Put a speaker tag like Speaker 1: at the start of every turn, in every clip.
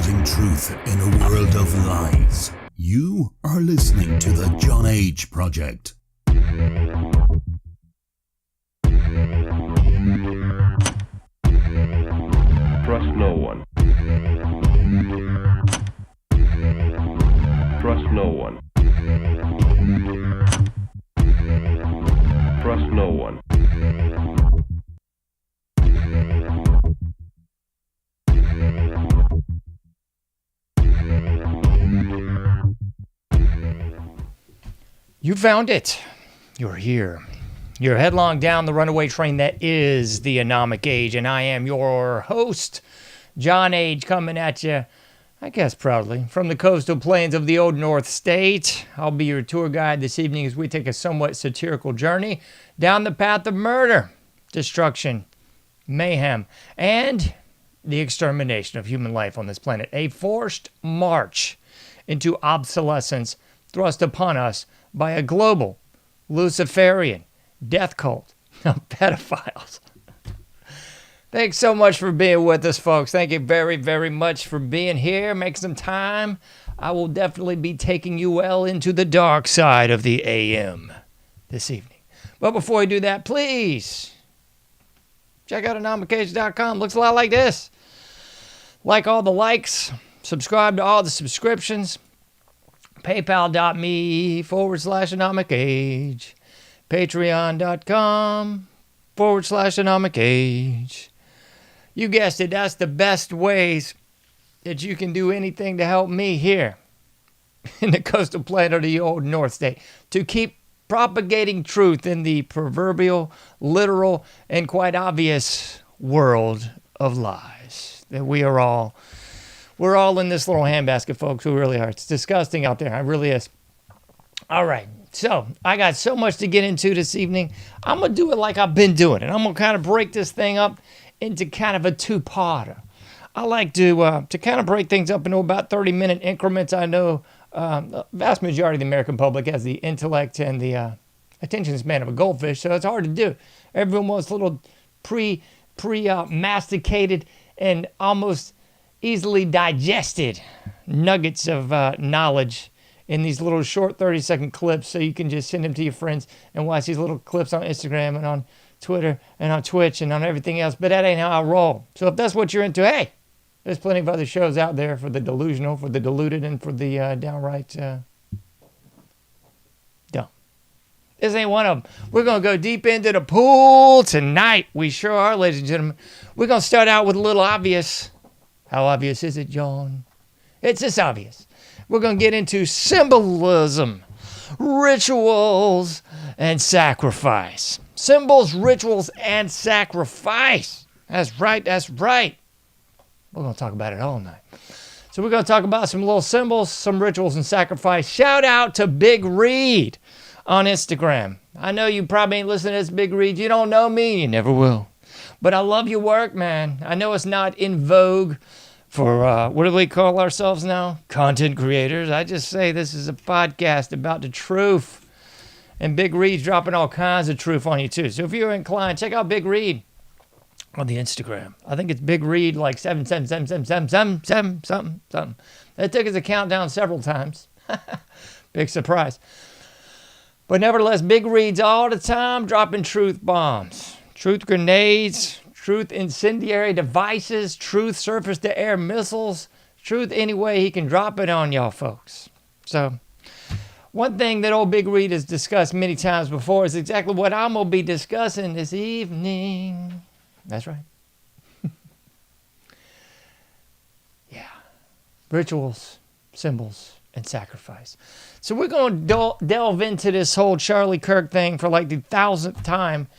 Speaker 1: propagating truth in a world of lies. You are listening to the John H. Project.
Speaker 2: Trust no one. Trust no one. Trust no one.
Speaker 3: You found it. You're here. You're headlong down the runaway train that is the Anomic Age, and I am your host, John H., coming at you, I guess proudly, from the coastal plains of the Old North State. I'll be your tour guide this evening as we take a somewhat satirical journey down the path of murder, destruction, mayhem, and the extermination of human life on this planet. A forced march into obsolescence thrust upon us by a global, Luciferian death cult of pedophiles. Thanks so much for being with us, folks. Thank you very, very much for being here. Make some time. I will definitely be taking you well into the dark side of the AM this evening. But before we do that, please check out anomicage.com. Looks a lot like this. Like all the likes. Subscribe to all the subscriptions. PayPal.me/anomicage. Patreon.com/anomicage. You guessed it, that's the best ways that you can do anything to help me here in the coastal plain of the Old North State to keep propagating truth in the proverbial, literal, and quite obvious world of lies. That we're all in this little handbasket, folks. We really are. It's disgusting out there. It really is. All right. So I got so much to get into this evening. I'm going to do it like I've been doing it. I'm going to kind of break this thing up into kind of a two-parter. I like to kind of break things up into about 30-minute increments. I know the vast majority of the American public has the intellect and the attention span of a goldfish, so it's hard to do. Everyone wants little masticated and almost easily digested nuggets of knowledge in these little short 30-second clips, so you can just send them to your friends and watch these little clips on Instagram and on Twitter and on Twitch and on everything else. But that ain't how I roll. So if that's what you're into, hey, there's plenty of other shows out there for the delusional, for the deluded, and for the downright dumb. This ain't one of them. We're going to go deep into the pool tonight. We sure are, ladies and gentlemen. We're going to start out with a little obvious. How obvious is it, John? It's this obvious. We're going to get into symbolism, rituals, and sacrifice. Symbols, rituals, and sacrifice. That's right, that's right. We're going to talk about it all night. So we're going to talk about some little symbols, some rituals, and sacrifice. Shout out to Big Reed on Instagram. I know you probably ain't listening to this, Big Reed. You don't know me, you never will. But I love your work, man. I know it's not in vogue for, what do we call ourselves now? Content creators. I just say this is a podcast about the truth. And Big Reed's dropping all kinds of truth on you, too. So if you're inclined, check out Big Reed on the Instagram. I think it's Big Reed, like 7777777 something. That took his account down several times. Big surprise. But nevertheless, Big Reed's all the time dropping truth bombs. Truth grenades, truth incendiary devices, truth surface-to-air missiles, truth any way he can drop it on y'all folks. So, one thing that old Big Reed has discussed many times before is exactly what I'm going to be discussing this evening. That's right. Yeah. Rituals, symbols, and sacrifice. So we're going to delve into this whole Charlie Kirk thing for like the 1,000th time.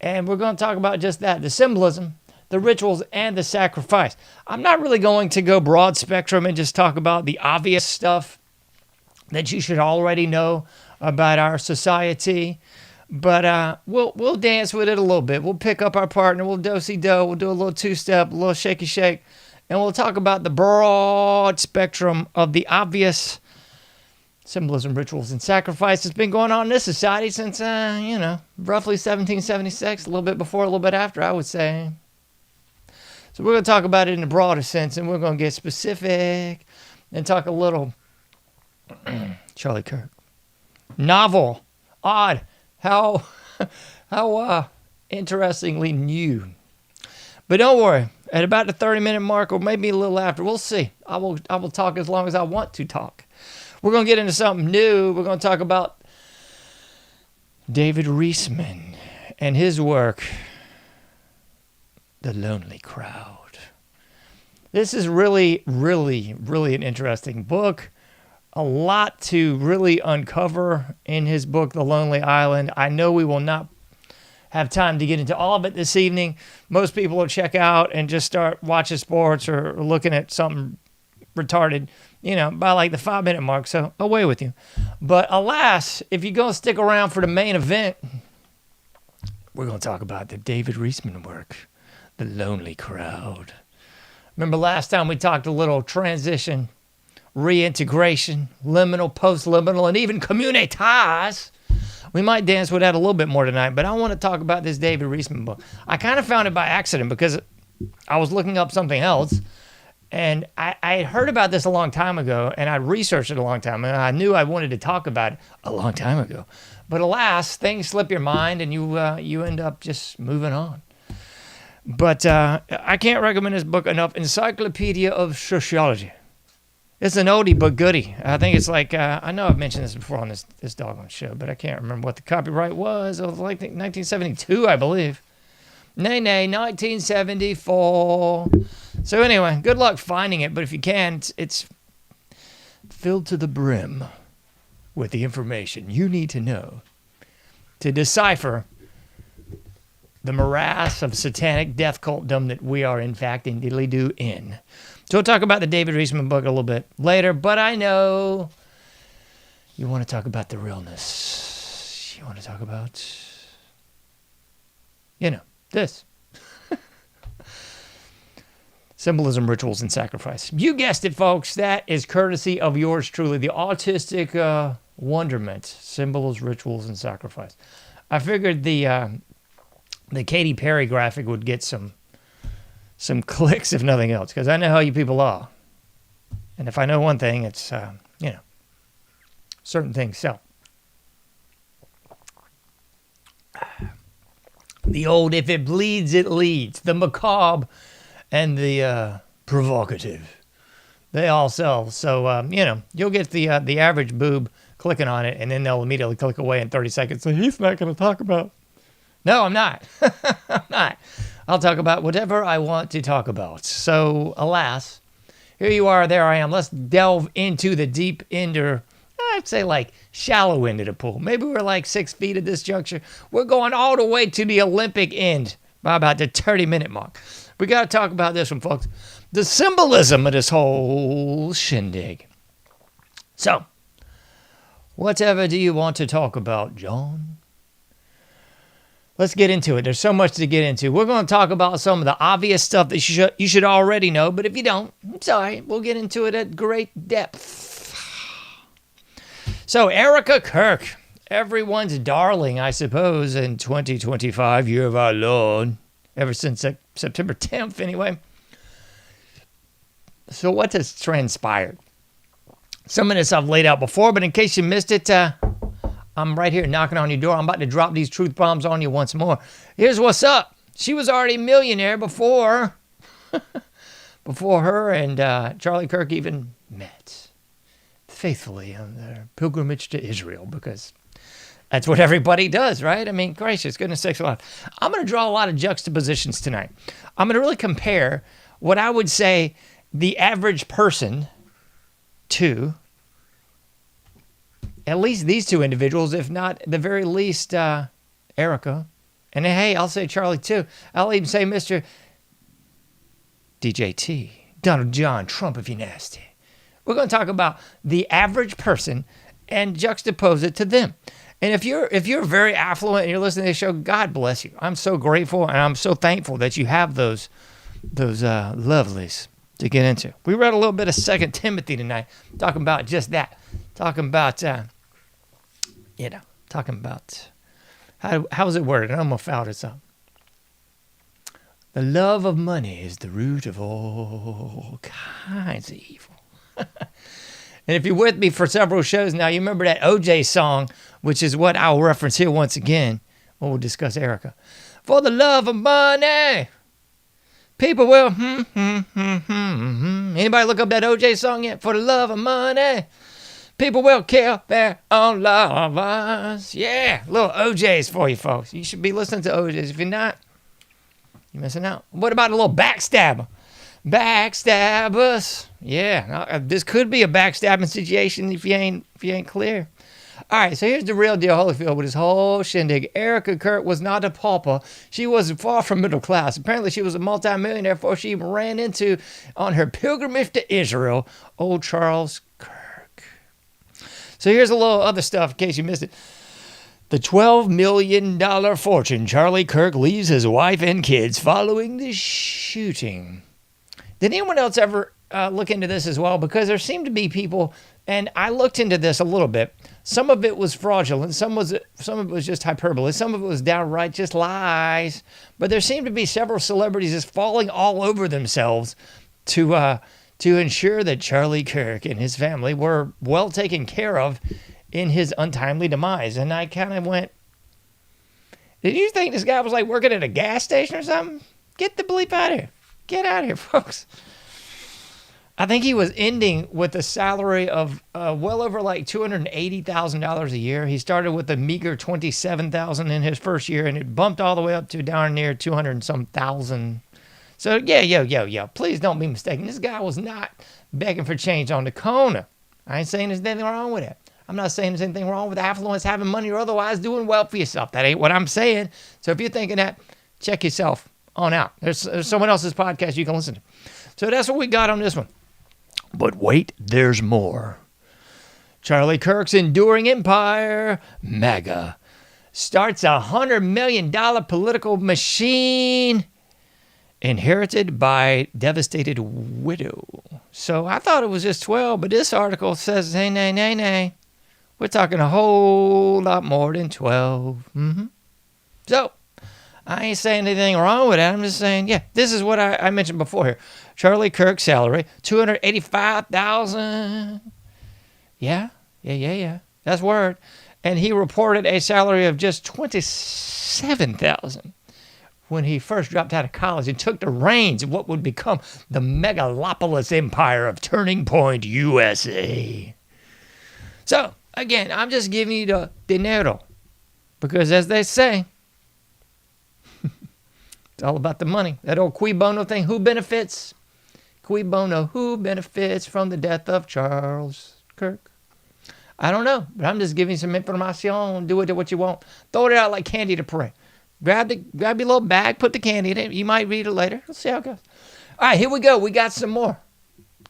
Speaker 3: And we're going to talk about just that, the symbolism, the rituals, and the sacrifice. I'm not really going to go broad spectrum and just talk about the obvious stuff that you should already know about our society. But we'll dance with it a little bit. We'll pick up our partner. We'll do-si-do. We'll do a little two-step, a little shaky-shake. And we'll talk about the broad spectrum of the obvious symbolism, rituals, and sacrifice has been going on in this society since, roughly 1776, a little bit before, a little bit after, I would say. So So we're going to talk about it in a broader sense, and we're going to get specific and talk a little Charlie Kirk. Novel. Odd. How interestingly new. But don't worry. At about the 30-minute mark, or maybe a little after, we'll see. I will talk as long as I want to talk. We're going to get into something new. We're going to talk about David Riesman and his work, The Lonely Crowd. This is really, really, really an interesting book. A lot to really uncover in his book, The Lonely Island. I know we will not have time to get into all of it this evening. Most people will check out and just start watching sports or looking at something retarded, by like the 5-minute mark. So away with you. But alas, if you're going to stick around for the main event, we're going to talk about the David Riesman work, The Lonely Crowd. Remember last time we talked a little transition, reintegration, liminal, post-liminal, and even communitas. We might dance with that a little bit more tonight, but I want to talk about this David Riesman book. I kind of found it by accident because I was looking up something else, and I had heard about this a long time ago, and I researched it a long time, and I knew I wanted to talk about it a long time ago. But alas, things slip your mind, and you end up just moving on. But I can't recommend this book enough. Encyclopedia of Sociology. It's an oldie but goodie. I think it's like, I know I've mentioned this before on this doggone show, but I can't remember what the copyright was. It was like 1972, I believe. Nay, 1974. So anyway, good luck finding it, but if you can, it's filled to the brim with the information you need to know to decipher the morass of satanic death cultdom that we are in fact in diddly-do in. So we'll talk about the David Riesman book a little bit later, but I know you want to talk about the realness. You want to talk about, this. Symbolism, rituals, and sacrifice. You guessed it, folks. That is courtesy of yours truly, the autistic wonderment, symbols, rituals, and sacrifice. I figured the Katy Perry graphic would get some clicks, if nothing else, because I know how you people are. And if I know one thing, it's, certain things sell. The old, if it bleeds, it leads. The macabre and the provocative. They all sell. So, you'll get the average boob clicking on it, and then they'll immediately click away in 30 seconds. So he's not going to talk about. No, I'm not. I'm not. I'll talk about whatever I want to talk about. So, alas, here you are, there I am. Let's delve into the deep end, or I'd say like shallow end of the pool. Maybe we're like 6 feet at this juncture. We're going all the way to the Olympic end by about the 30-minute mark. We got to talk about this one, folks. The symbolism of this whole shindig. So, whatever do you want to talk about, John? Let's get into it. There's so much to get into. We're going to talk about some of the obvious stuff that you should already know, but if you don't, it's all right. We'll get into it at great depth. So, Erica Kirk, everyone's darling, I suppose, in 2025, year of our Lord, ever since September 10th, anyway. So, what has transpired? Some of this I've laid out before, but in case you missed it, I'm right here knocking on your door. I'm about to drop these truth bombs on you once more. Here's what's up. She was already a millionaire before her and Charlie Kirk even met faithfully on their pilgrimage to Israel, because that's what everybody does, right? I mean, gracious, goodness sakes alive. I'm going to draw a lot of juxtapositions tonight. I'm going to really compare what I would say the average person to at least these two individuals, if not the very least Erica. And hey, I'll say Charlie too. I'll even say Mr. DJT, Donald John Trump if you're nasty. We're going to talk about the average person and juxtapose it to them. And if you're very affluent and you're listening to this show, God bless you. I'm so grateful and I'm so thankful that you have those lovelies to get into. We read a little bit of 2 Timothy tonight, talking about just that. Talking about, how was it worded? I'm going to foul this up. The love of money is the root of all kinds of evil. And if you're with me for several shows now, you remember that OJ song, which is what I'll reference here once again when we'll discuss Erica. For the love of money, people will, Anybody look up that OJ song yet? For the love of money, people will kill their own lovers. Yeah, little OJs for you folks. You should be listening to OJs. If you're not, you're missing out. What about a little backstabber? Backstabbers. Yeah, this could be a backstabbing situation if you ain't clear. All right, so here's the real deal, Holyfield, with his whole shindig. Erica Kirk was not a pauper. She was far from middle class. Apparently, she was a multimillionaire before she even ran into, on her pilgrimage to Israel, old Charles Kirk. So here's a little other stuff in case you missed it. The $12 million fortune Charlie Kirk leaves his wife and kids following the shooting. Did anyone else ever look into this as well? Because there seemed to be people, and I looked into this a little bit. Some of it was fraudulent. Some of it was just hyperbole. Some of it was downright just lies. But there seemed to be several celebrities just falling all over themselves to ensure that Charlie Kirk and his family were well taken care of in his untimely demise. And I kind of went, did you think this guy was like working at a gas station or something? Get the bleep out of here. Get out of here, folks. I think he was ending with a salary of well over like $280,000 a year. He started with a meager $27,000 in his first year, and it bumped all the way up to down near 200 and some thousand. So yeah. Please don't be mistaken. This guy was not begging for change on the corner. I ain't saying there's anything wrong with it. I'm not saying there's anything wrong with affluence, having money, or otherwise doing well for yourself. That ain't what I'm saying. So if you're thinking that, check yourself on out. There's someone else's podcast you can listen to. So that's what we got on this one. But wait, there's more. Charlie Kirk's enduring empire, MAGA, starts a $100 million political machine inherited by devastated widow. So I thought it was just 12, but this article says, hey, nay. We're talking a whole lot more than 12. So I ain't saying anything wrong with that. I'm just saying, yeah, this is what I mentioned before here. Charlie Kirk's salary, $285,000. Yeah. That's word. And he reported a salary of just $27,000 when he first dropped out of college and took the reins of what would become the megalopolis empire of Turning Point, USA. So, again, I'm just giving you the dinero. Because as they say, it's all about the money. That old cui bono thing, who benefits? Cui bono, who benefits from the death of Charles Kirk? I don't know, but I'm just giving you some information. Do it what you want. Throw it out like candy to pray. Grab your little bag, put the candy in it. You might read it later. Let's see how it goes. All right, here we go. We got some more.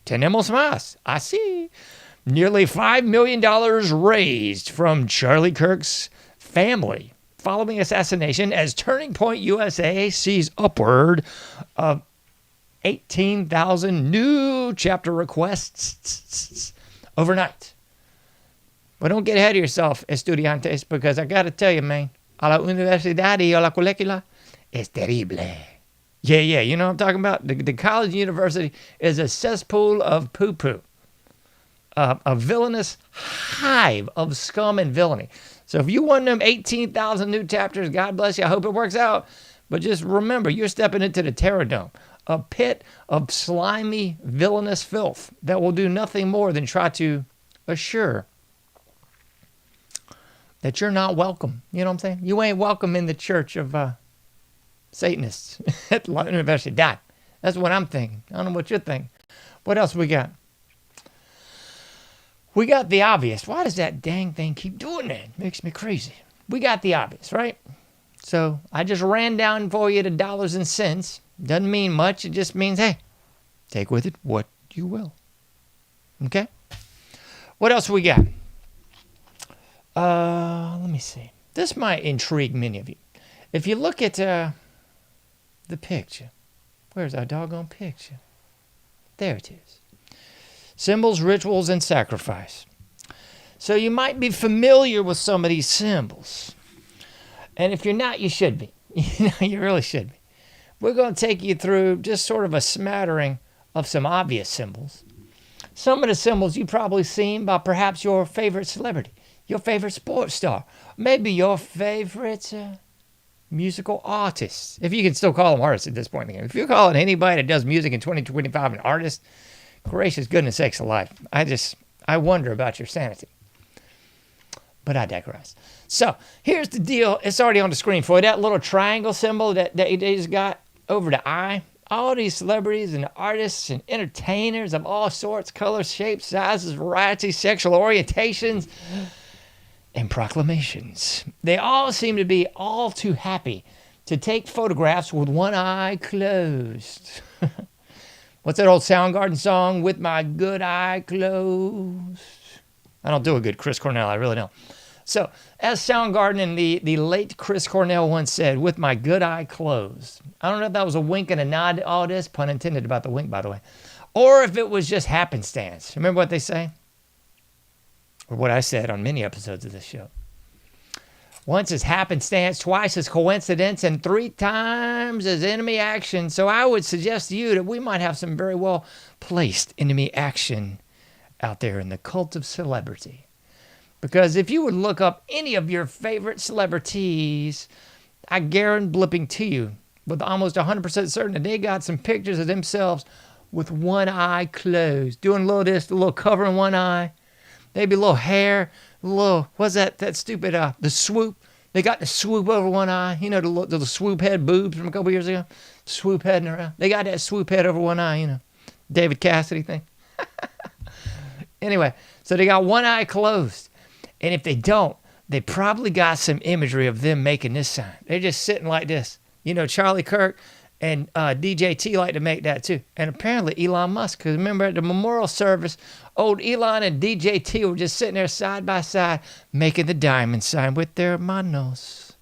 Speaker 3: Tenemos más. I see. Nearly $5 million raised from Charlie Kirk's family following assassination as Turning Point USA sees upward of 18,000 new chapter requests overnight. But don't get ahead of yourself, estudiantes, because I got to tell you, man, a la universidad y a la colegiala es terrible. Yeah, you know what I'm talking about? The college university is a cesspool of poo-poo. A villainous hive of scum and villainy. So if you want them 18,000 new chapters, God bless you. I hope it works out. But just remember, you're stepping into the Terror Dome, a pit of slimy, villainous filth that will do nothing more than try to assure that you're not welcome. You know what I'm saying? You ain't welcome in the church of Satanists at La Universidad. That's what I'm thinking. I don't know what you're thinking. What else we got? We got the obvious. Why does that dang thing keep doing that? Makes me crazy. We got the obvious, right? So I just ran down for you the dollars and cents. Doesn't mean much. It just means, hey, take with it what you will. Okay? What else we got? Let me see. This might intrigue many of you. If you look at the picture. Where's our doggone picture? There it is. Symbols, rituals, and sacrifice. So you might be familiar with some of these symbols. And if you're not, you should be. You really should be. we're going to take you through just sort of a smattering of some obvious symbols. Some of the symbols you've probably seen by perhaps your favorite celebrity, your favorite sports star, maybe your favorite musical artist. If you can still call them artists at this point in the game. If you're calling anybody that does music in 2025 an artist, gracious goodness sakes alive. I wonder about your sanity. But I digress. So here's the deal. It's already on the screen for you. That little triangle symbol that they just got over the eye. All these celebrities and artists and entertainers of all sorts, colors, shapes, sizes, varieties, sexual orientations, and proclamations. They all seem to be all too happy to take photographs with one eye closed. What's that old Soundgarden song? With my good eye closed. I don't do a good Chris Cornell, I really don't. So, as Soundgarden and the late Chris Cornell once said, with my good eye closed. I don't know if that was a wink and a nod to all this, pun intended about the wink, by the way, or if it was just happenstance. Remember what they say? Or what I said on many episodes of this show. Once is happenstance, twice is coincidence, and 3 times is enemy action. So I would suggest to you that we might have some very well placed enemy action out there in the cult of celebrity. Because if you would look up any of your favorite celebrities, I guarantee to you with almost 100% certainty they got some pictures of themselves with one eye closed, doing a little this, a little covering one eye, maybe a little hair, a little, what's that stupid, the swoop. They got the swoop over one eye, you know, the swoop head boobs from a couple years ago, swoop head around. They got that swoop head over one eye, you know, David Cassidy thing. Anyway, so they got one eye closed. And if they don't, they probably got some imagery of them making this sign. They're just sitting like this. You know, Charlie Kirk and DJT like to make that too. And apparently Elon Musk, because remember at the memorial service, old Elon and DJT were just sitting there side by side making the diamond sign with their manos.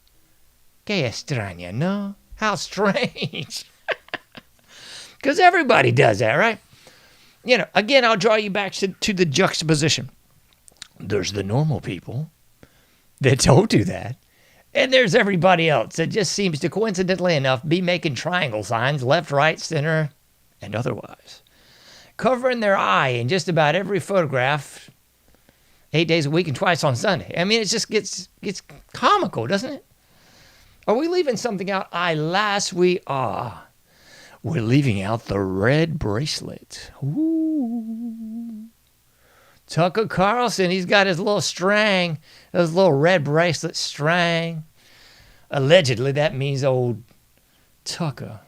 Speaker 3: Que extraña, no? How strange. Because everybody does that, right? You know, again, I'll draw you back to the juxtaposition. There's the normal people that don't do that. And there's everybody else that just seems to, coincidentally enough, be making triangle signs left, right, center, and otherwise. Covering their eye in just about every photograph 8 days a week and twice on Sunday. I mean, it just gets comical, doesn't it? Are we leaving something out? Alas, we are. We're leaving out the red bracelet. Ooh. Tucker Carlson, he's got his little string, his little red bracelet string. Allegedly, that means old Tucker,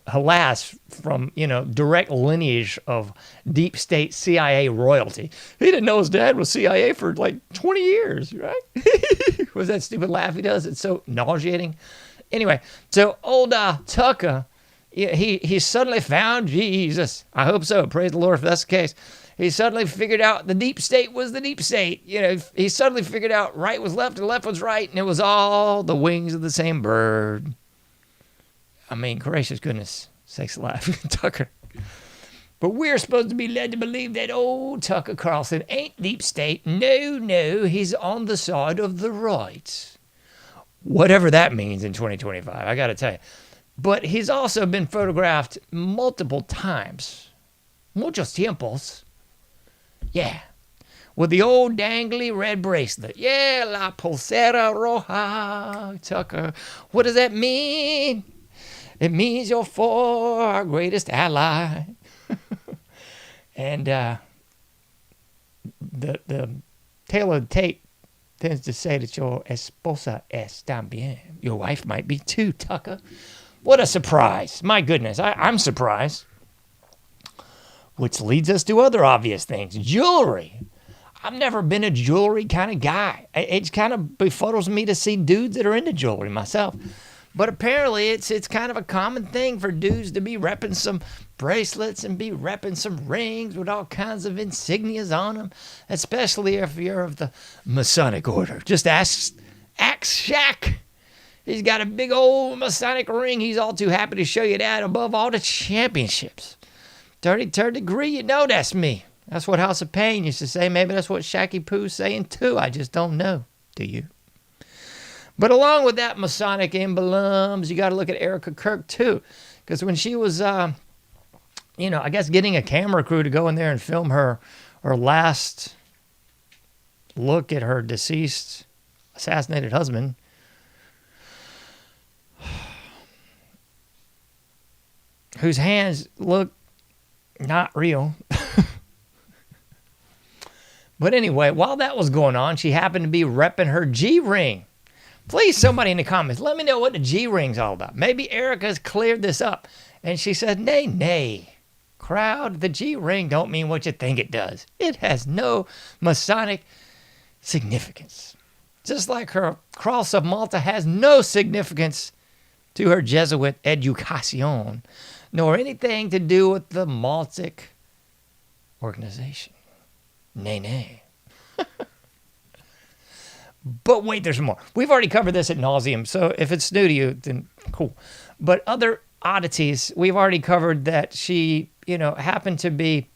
Speaker 3: alas, from, you know, direct lineage of deep state CIA royalty. He didn't know his dad was CIA for like 20 years, right? Was that stupid laugh he does? It's so nauseating. Anyway, so old Tucker, he suddenly found Jesus. I hope so. Praise the Lord if that's the case. He suddenly figured out the deep state was the deep state. You know, he suddenly figured out right was left and left was right, and it was all the wings of the same bird. I mean, gracious goodness sakes alive, Tucker. But we're supposed to be led to believe that old Tucker Carlson ain't deep state. No, he's on the side of the right. Whatever that means in 2025, I got to tell you. But he's also been photographed multiple times. Muchos tiempos. Yeah, with the old dangly red bracelet. Yeah, la pulsera roja, Tucker. What does that mean? It means you're for our greatest ally. And the tale of the tape tends to say that your esposa es también. Your wife might be too, Tucker. What a surprise. My goodness, I'm surprised. Which leads us to other obvious things. Jewelry. I've never been a jewelry kind of guy. It kind of befuddles me to see dudes that are into jewelry myself. But apparently it's kind of a common thing for dudes to be repping some bracelets and be repping some rings with all kinds of insignias on them, especially if you're of the Masonic order. Just ask Shaq. He's got a big old Masonic ring. He's all too happy to show you that above all the championships. 33rd degree, you know that's me. That's what House of Pain used to say. Maybe that's what Shacky Poo's saying too. I just don't know. Do you? But along with that Masonic emblems, you got to look at Erica Kirk too. Because when she was, I guess getting a camera crew to go in there and film her last look at her deceased, assassinated husband, whose hands look not real. But anyway, while that was going on, she happened to be repping her G-ring. Please, somebody in the comments, let me know what the G-ring's all about. Maybe Erica's cleared this up. And she said, nay, crowd, the G-ring don't mean what you think it does. It has no Masonic significance. Just like her cross of Malta has no significance to her Jesuit education, nor anything to do with the Maltic organization. Nay. But wait, there's more. We've already covered this ad nauseum, so if it's new to you, then cool. But other oddities, we've already covered that she, happened to be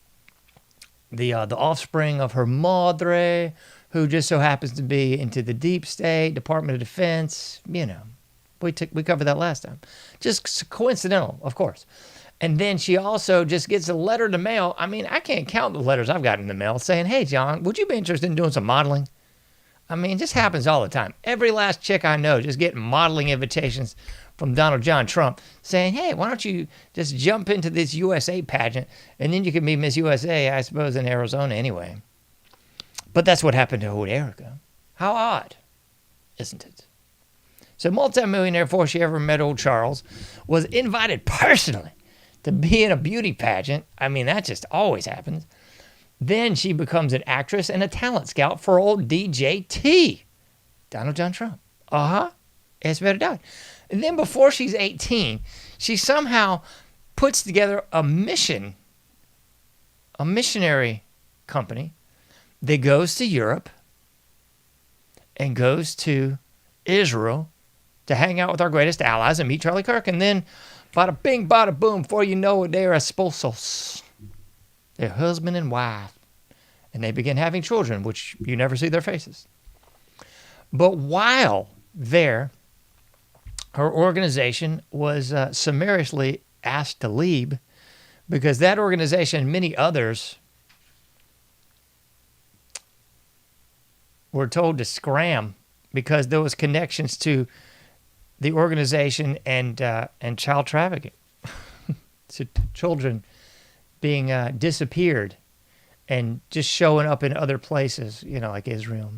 Speaker 3: the offspring of her madre, who just so happens to be into the deep state, Department of Defense. We covered that last time. Just coincidental, of course. And then she also just gets a letter in the mail. I mean, I can't count the letters I've gotten in the mail saying, hey, John, would you be interested in doing some modeling? I mean, it just happens all the time. Every last chick I know just getting modeling invitations from Donald John Trump saying, hey, why don't you just jump into this USA pageant and then you can be Miss USA, I suppose, in Arizona anyway. But that's what happened to old Erica. How odd, isn't it? So multimillionaire before she ever met old Charles was invited personally to be in a beauty pageant. I mean, that just always happens. Then she becomes an actress and a talent scout for old DJT, Donald John Trump. It's better die. And then before she's 18, she somehow puts together a missionary company that goes to Europe and goes to Israel to hang out with our greatest allies and meet Charlie Kirk. And then bada bing, bada boom, before you know it, they're esposos. They're husband and wife. And they begin having children, which you never see their faces. But while there, her organization was summarily asked to leave because that organization and many others were told to scram because there was connections to the organization and child trafficking. So children being disappeared and just showing up in other places, like Israel.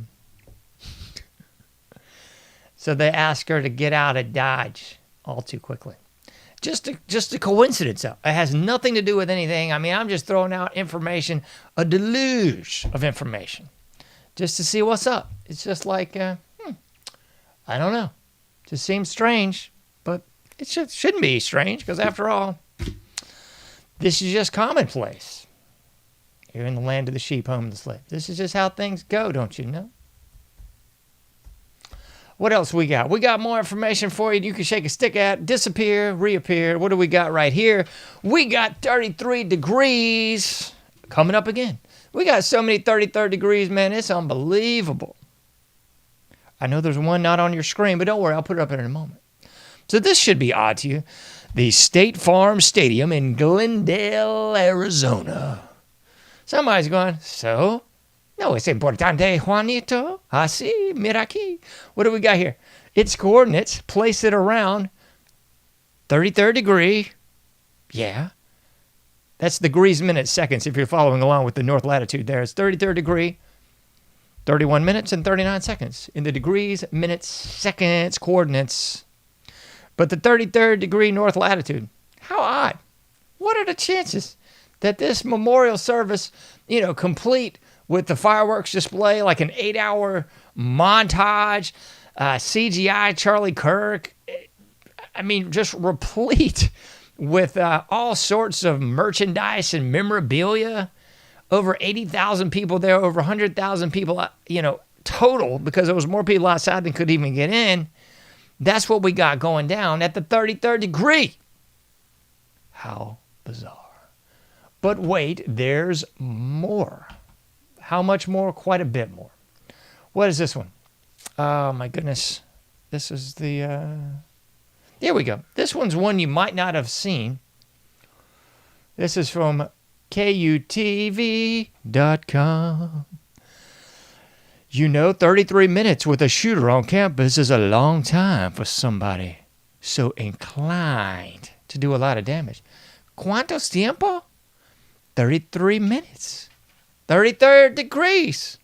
Speaker 3: So they asked her to get out of Dodge all too quickly. Just a coincidence, though. It has nothing to do with anything. I mean, I'm just throwing out information, a deluge of information, just to see what's up. It's just like, I don't know. Just seems strange, but it shouldn't be strange because after all, this is just commonplace. Here in the land of the sheep, home of the slave. This is just how things go, don't you know? What else we got? We got more information for you. You can shake a stick at, disappear, reappear. What do we got right here? We got 33 degrees coming up again. We got so many 33 degrees, man. It's unbelievable. I know there's one not on your screen, but don't worry. I'll put it up in a moment. So this should be odd to you. The State Farm Stadium in Glendale, Arizona. Somebody's going, so? No, es importante, Juanito. Así, mira aquí. What do we got here? Its coordinates, place it around 33rd degree. Yeah. That's degrees, minutes, seconds, if you're following along with the north latitude there. It's 33rd degree, 31 minutes and 39 seconds in the degrees, minutes, seconds, coordinates. But the 33rd degree north latitude. How odd. What are the chances that this memorial service, complete with the fireworks display, like an 8-hour montage, CGI Charlie Kirk, I mean, just replete with all sorts of merchandise and memorabilia, over 80,000 people there, over 100,000 people, total, because there was more people outside than could even get in. That's what we got going down at the 33rd degree. How bizarre. But wait, there's more. How much more? Quite a bit more. What is this one? Oh, my goodness. This is the Here we go. This one's one you might not have seen. This is from KUTV.com. 33 minutes with a shooter on campus is a long time for somebody so inclined to do a lot of damage. ¿Cuántos tiempo? 33 minutes. 33rd degrees.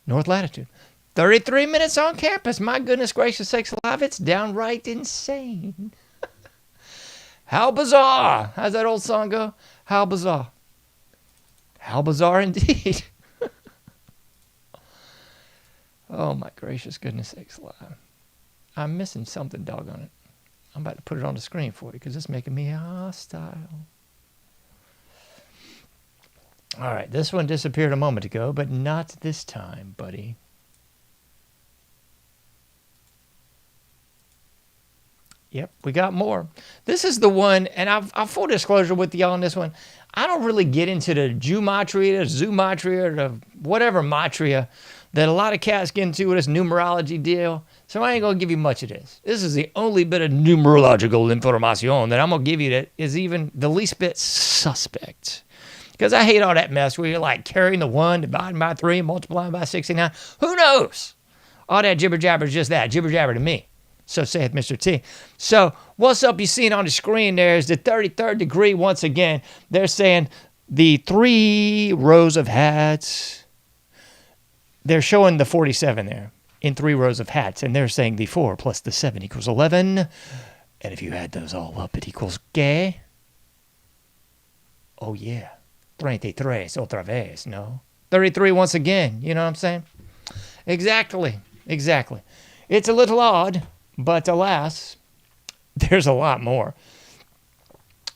Speaker 3: North latitude. 33 minutes on campus. My goodness gracious sakes alive. It's downright insane. How bizarre. How's that old song go? How bizarre. How bizarre indeed. Oh my gracious goodness sakes alive. I'm missing something, doggone it. I'm about to put it on the screen for you because it's making me hostile. All right, this one disappeared a moment ago, but not this time, buddy. Yep, we got more. This is the one, and I'll full disclosure with y'all on this one. I don't really get into the geometry, the zoometry, or the whatever matria that a lot of cats get into with this numerology deal. So I ain't going to give you much of this. This is the only bit of numerological information that I'm going to give you that is even the least bit suspect. Because I hate all that mess where you're like carrying the 1, dividing by 3, multiplying by 69. Who knows? All that jibber jabber is just that, jibber jabber to me. So saith Mr. T. So what's up you seeing on the screen there is the 33rd degree once again. They're saying the 3 rows of hats. They're showing the 47 there in 3 rows of hats. And they're saying the 4 plus the 7 equals 11. And if you add those all up, it equals gay. Oh yeah. 33 otra vez, no? 33 once again. You know what I'm saying? Exactly. It's a little odd. But alas, there's a lot more.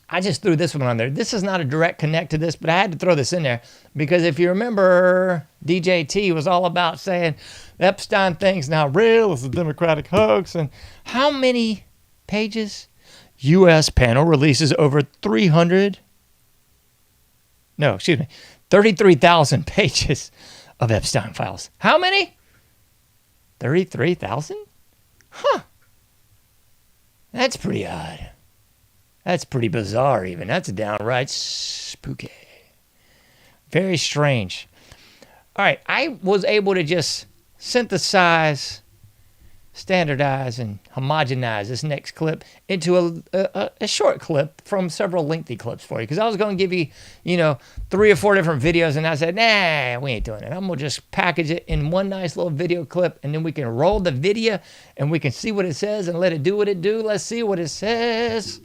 Speaker 3: I just threw this one on there. This is not a direct connect to this, but I had to throw this in there because if you remember, DJT was all about saying the Epstein thing's not real. It's a Democratic hoax. And how many pages? U.S. panel releases over 33,000 pages of Epstein files. How many? 33,000? Huh. That's pretty odd. That's pretty bizarre even. That's downright spooky. Very strange. All right, I was able to just synthesize, standardize, and homogenize this next clip into a short clip from several lengthy clips for you. Because I was going to give you, 3 or 4 different videos, and I said, nah, we ain't doing it. I'm going to just package it in one nice little video clip, and then we can roll the video, and we can see what it says and let it do what it do. Let's see what it says.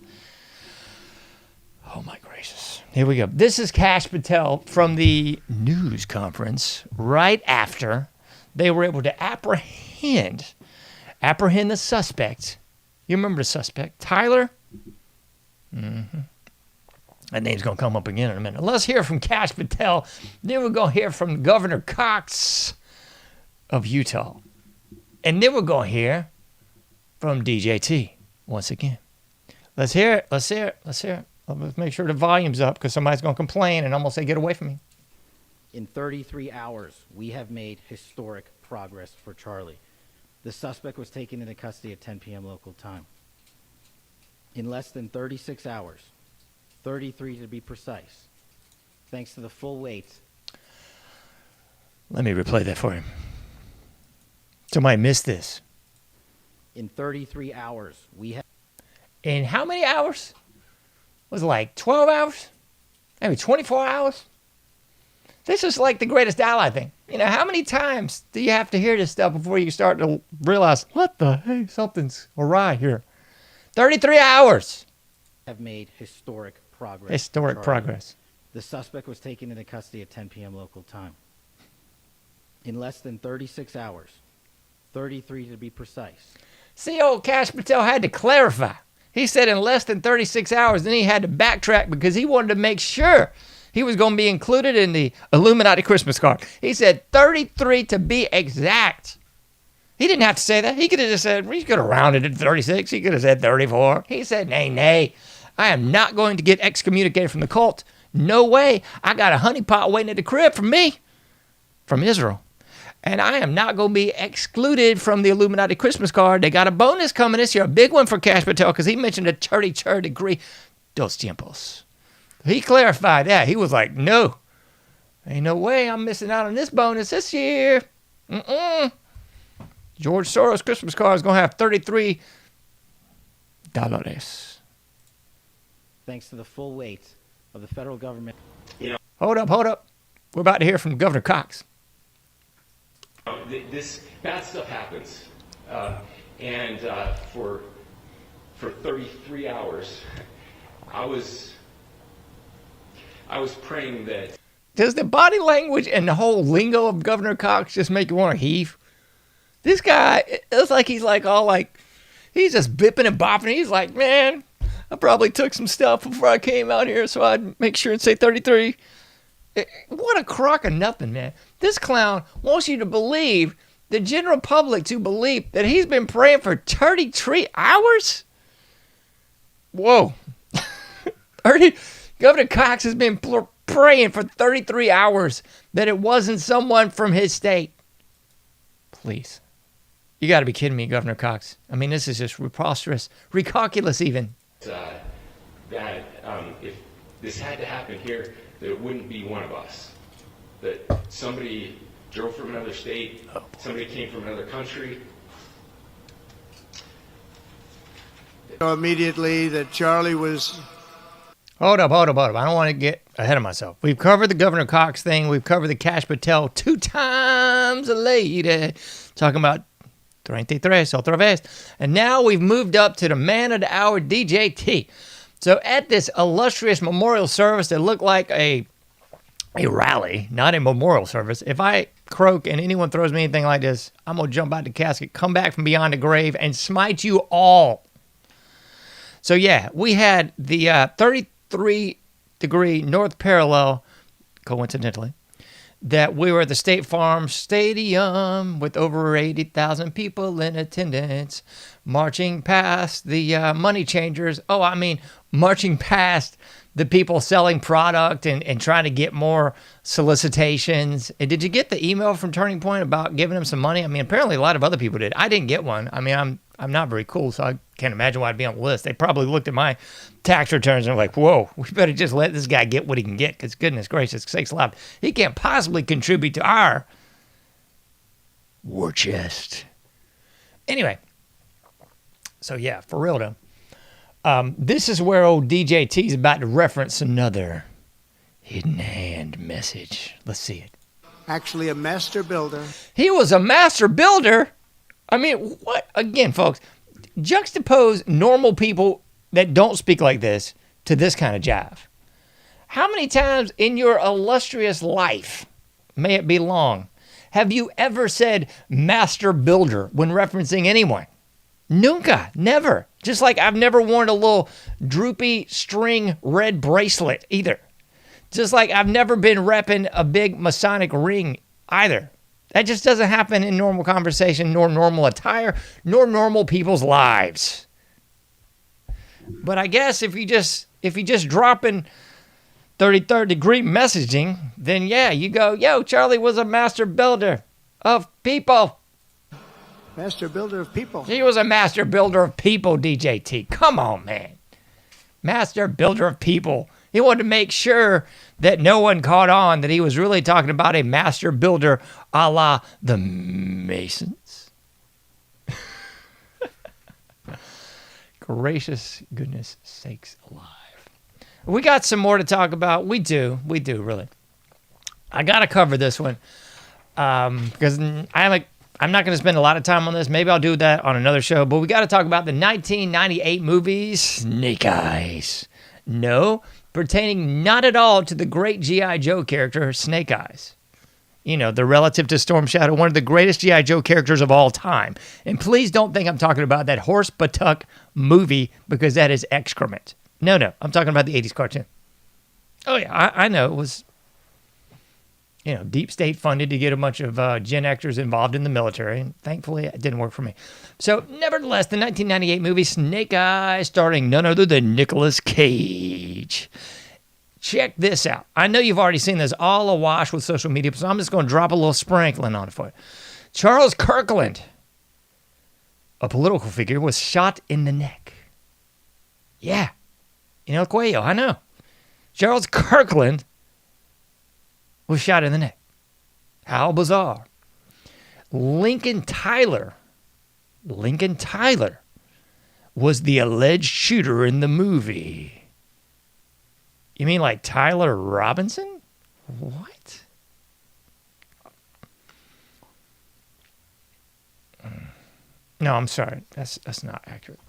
Speaker 3: Oh, my gracious. Here we go. This is Kash Patel from the news conference right after they were able to apprehend the suspect. You remember the suspect, Tyler? Mm-hmm. That name's going to come up again in a minute. Let's hear from Kash Patel. Then we're going to hear from Governor Cox of Utah. And then we're going to hear from DJT once again. Let's hear it. Let's make sure the volume's up because somebody's going to complain and almost say, get away from me.
Speaker 4: In 33 hours, we have made historic progress for Charlie. The suspect was taken into custody at 10 p.m. local time. In less than 36 hours, 33 to be precise, thanks to the full weight.
Speaker 3: Let me replay that for you. Somebody missed this.
Speaker 4: In 33 hours, we have...
Speaker 3: In how many hours? Was it like 12 hours? Maybe 24 hours? This is like the greatest ally thing. How many times do you have to hear this stuff before you start to realize, what the heck, something's awry here? 33 hours.
Speaker 4: Have made historic progress.
Speaker 3: Historic progress.
Speaker 4: The suspect was taken into custody at 10 p.m. local time. In less than 36 hours, 33 to be precise.
Speaker 3: See, old Kash Patel had to clarify. He said in less than 36 hours, then he had to backtrack because he wanted to make sure he was going to be included in the Illuminati Christmas card. He said 33 to be exact. He didn't have to say that. He could have just said, he could have rounded it to 36. He could have said 34. He said, nay. I am not going to get excommunicated from the cult. No way. I got a honeypot waiting at the crib for me from Israel. And I am not going to be excluded from the Illuminati Christmas card. They got a bonus coming this year, a big one for Cash Patel, because he mentioned a 33rd degree dos tiempos. He clarified that. He was like, no, ain't no way I'm missing out on this bonus this year. George Soros Christmas card is going to have $33.
Speaker 4: Thanks to the full weight of the federal government.
Speaker 3: Hold up. We're about to hear from Governor Cox.
Speaker 5: This bad stuff happens, and for 33 hours, I was praying that.
Speaker 3: Does the body language and the whole lingo of Governor Cox just make you want to heave? This guy, it's like he's like all like, he's just bipping and bopping. He's like, man, I probably took some stuff before I came out here, so I'd make sure and say 33. What a crock of nothing, man. This clown wants you to believe, the general public to believe, that he's been praying for 33 hours? Whoa. Governor Cox has been praying for 33 hours that it wasn't someone from his state. Please. You got to be kidding me, Governor Cox. I mean, this is just preposterous, recalculous even.
Speaker 5: That if this had to happen here, that it wouldn't be one of us. That somebody drove from another state, somebody came from another country.
Speaker 6: Immediately that Charlie was...
Speaker 3: Hold up. I don't want to get ahead of myself. We've covered the Governor Cox thing. We've covered the Cash Patel 2 times a lady. Talking about 33 otra vez. And now we've moved up to the man of the hour, DJT. So at this illustrious memorial service that looked like a rally, not a memorial service, if I croak and anyone throws me anything like this, I'm going to jump out the casket, come back from beyond the grave, and smite you all. So yeah, we had the 33-degree north parallel, coincidentally, that we were at the State Farm Stadium with over 80,000 people in attendance, marching past the money changers. Marching past the people selling product and trying to get more solicitations. And did you get the email from Turning Point about giving them some money? I mean, apparently a lot of other people did. I didn't get one. I mean, I'm not very cool, so I can't imagine why I'd be on the list. They probably looked at my tax returns and were like, whoa, we better just let this guy get what he can get, because goodness gracious sakes alive, he can't possibly contribute to our war chest. Anyway, so yeah, for real though. This is where old DJT is about to reference another hidden hand message. Let's see it.
Speaker 6: Actually a master builder.
Speaker 3: He was a master builder? I mean, what? Again, folks, juxtapose normal people that don't speak like this to this kind of jive. How many times in your illustrious life, may it be long, have you ever said master builder when referencing anyone? Nunca, never. Just like I've never worn a little droopy string red bracelet either. Just like I've never been repping a big Masonic ring either. That just doesn't happen in normal conversation, nor normal attire, nor normal people's lives. But I guess if you just drop in 33rd degree messaging, then yeah, you go, yo, Charlie was a master builder of people.
Speaker 6: Master builder of people.
Speaker 3: He was a master builder of people, DJT. Come on, man. Master builder of people. He wanted to make sure that no one caught on that he was really talking about a master builder a la the Masons. Gracious goodness sakes alive. We got some more to talk about. We do, really. I got to cover this one because I'm not going to spend a lot of time on this. Maybe I'll do that on another show. But we got to talk about the 1998 movie Snake Eyes. No, pertaining not at all to the great G.I. Joe character, Snake Eyes. You know, the relative to Storm Shadow, one of the greatest G.I. Joe characters of all time. And please don't think I'm talking about that horse buttock movie, because that is excrement. No, I'm talking about the 80s cartoon. Oh, yeah, I know. It was, deep state funded to get a bunch of Gen Xers involved in the military. And thankfully, it didn't work for me. So, nevertheless, the 1998 movie Snake Eyes, starring none other than Nicolas Cage. Check this out. I know you've already seen this all awash with social media, so I'm just going to drop a little sprinkling on it for you. Charles Kirkland, a political figure, was shot in the neck. Yeah. Cuello, I know. Charles Kirkland was shot in the neck. How bizarre. Lincoln Tyler was the alleged shooter in the movie. You mean like Tyler Robinson? What? No, I'm sorry. That's not accurate.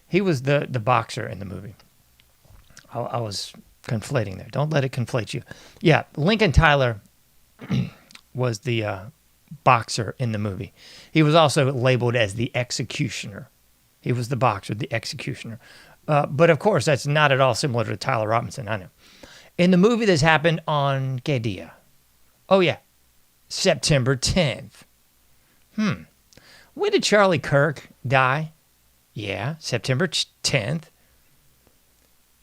Speaker 3: He was the boxer in the movie. I was conflating there. Don't let it conflate you. Yeah, Lincoln Tyler was the boxer in the movie. He was also labeled as the executioner. He was the boxer, the executioner. But of course, that's not at all similar to Tyler Robinson, I know. In the movie, this happened on ¿Qué día? Oh, yeah, September 10th. When did Charlie Kirk die? Yeah, September 10th.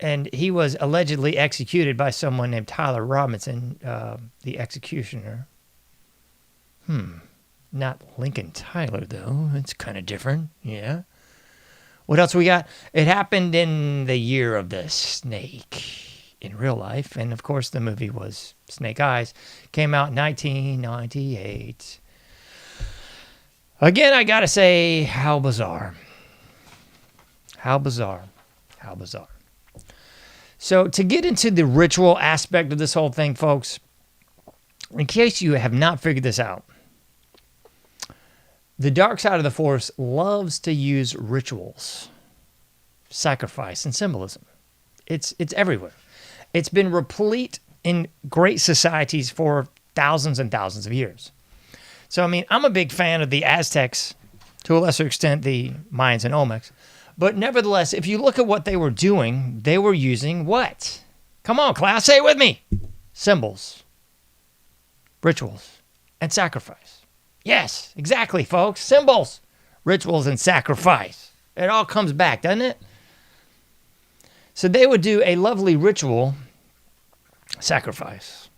Speaker 3: And he was allegedly executed by someone named Tyler Robinson, the executioner. Not Lincoln Tyler, though. It's kind of different, yeah. What else we got? It happened in the year of the snake in real life. And, of course, the movie was Snake Eyes. Came out in 1998. Again, I got to say, how bizarre. How bizarre. How bizarre. So to get into the ritual aspect of this whole thing, folks, in case you have not figured this out, the dark side of the Force loves to use rituals, sacrifice, and symbolism. It's everywhere. It's been replete in great societies for thousands and thousands of years. So, I mean, I'm a big fan of the Aztecs, to a lesser extent the Mayans and Olmecs. But nevertheless, if you look at what they were doing, they were using what? Come on, class, say it with me. Symbols, rituals, and sacrifice. Yes, exactly, folks. Symbols, rituals, and sacrifice. It all comes back, doesn't it? So they would do a lovely ritual sacrifice.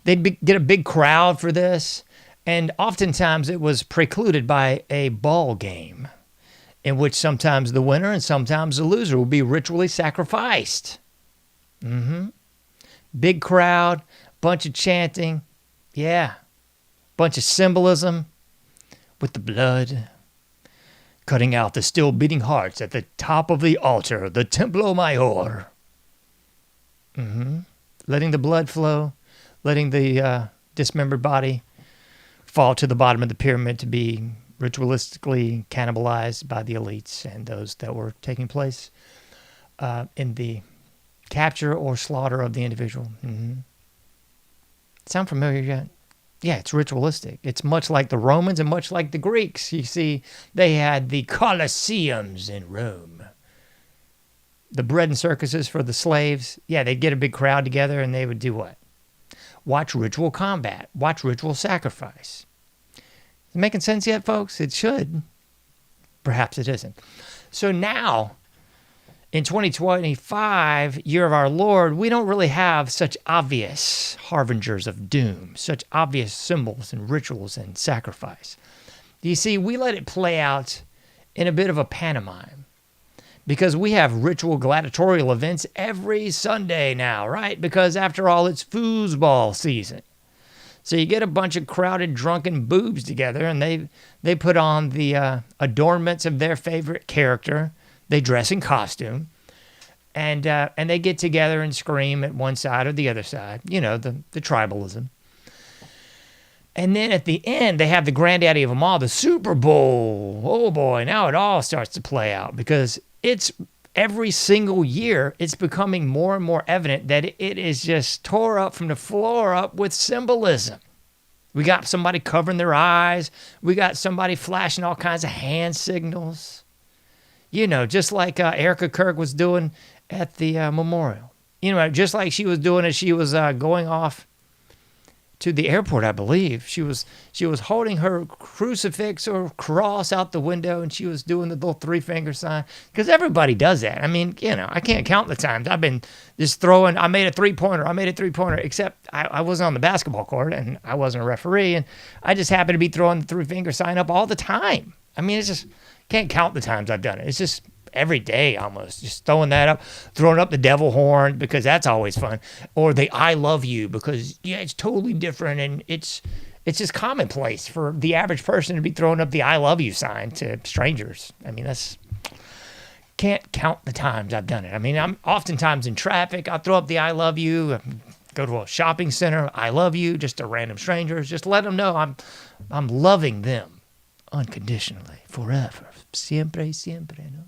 Speaker 3: They'd get a big crowd for this, and oftentimes it was precluded by a ball game in which sometimes the winner and sometimes the loser would be ritually sacrificed. Big crowd, bunch of chanting, yeah. Bunch of symbolism with the blood, cutting out the still beating hearts at the top of the altar, the Templo Mayor. Letting the blood flow, letting the dismembered body fall to the bottom of the pyramid to be ritualistically cannibalized by the elites and those that were taking place in the capture or slaughter of the individual. Sound familiar yet? Yeah, it's ritualistic. It's much like the Romans and much like the Greeks. You see, they had the Colosseums in Rome. The bread and circuses for the slaves. Yeah, they'd get a big crowd together and they would do what? Watch ritual combat. Watch ritual sacrifice. Is it making sense yet, folks? It should. Perhaps it isn't. So now, in 2025, year of our Lord, we don't really have such obvious harbingers of doom, such obvious symbols and rituals and sacrifice. You see, we let it play out in a bit of a pantomime because we have ritual gladiatorial events every Sunday now, right? Because after all, it's foosball season. So you get a bunch of crowded, drunken boobs together and they put on the adornments of their favorite character. They dress in costume, and they get together and scream at one side or the other side. You know, the tribalism. And then at the end, they have the granddaddy of them all, the Super Bowl. Oh, boy, now it all starts to play out because it's every single year, it's becoming more and more evident that it is just tore up from the floor up with symbolism. We got somebody covering their eyes. We got somebody flashing all kinds of hand signals. You know, just like Erica Kirk was doing at the memorial. You know, just like she was doing as she was going off to the airport, I believe. She was holding her crucifix or cross out the window, and she was doing the little 3-finger sign, because everybody does that. I mean, I can't count the times I've been just throwing. I made a three-pointer, except I wasn't on the basketball court, and I wasn't a referee, and I just happened to be throwing the 3-finger sign up all the time. I mean, it's just, can't count the times I've done it. It's just every day almost, just throwing that up, throwing up the devil horn, because that's always fun, or the I love you, because it's totally different, and it's just commonplace for the average person to be throwing up the I love you sign to strangers. I mean, can't count the times I've done it. I mean, I'm oftentimes in traffic, I'll throw up the I love you, go to a shopping center, I love you, just to random strangers, just let them know I'm loving them unconditionally, forever, siempre, no?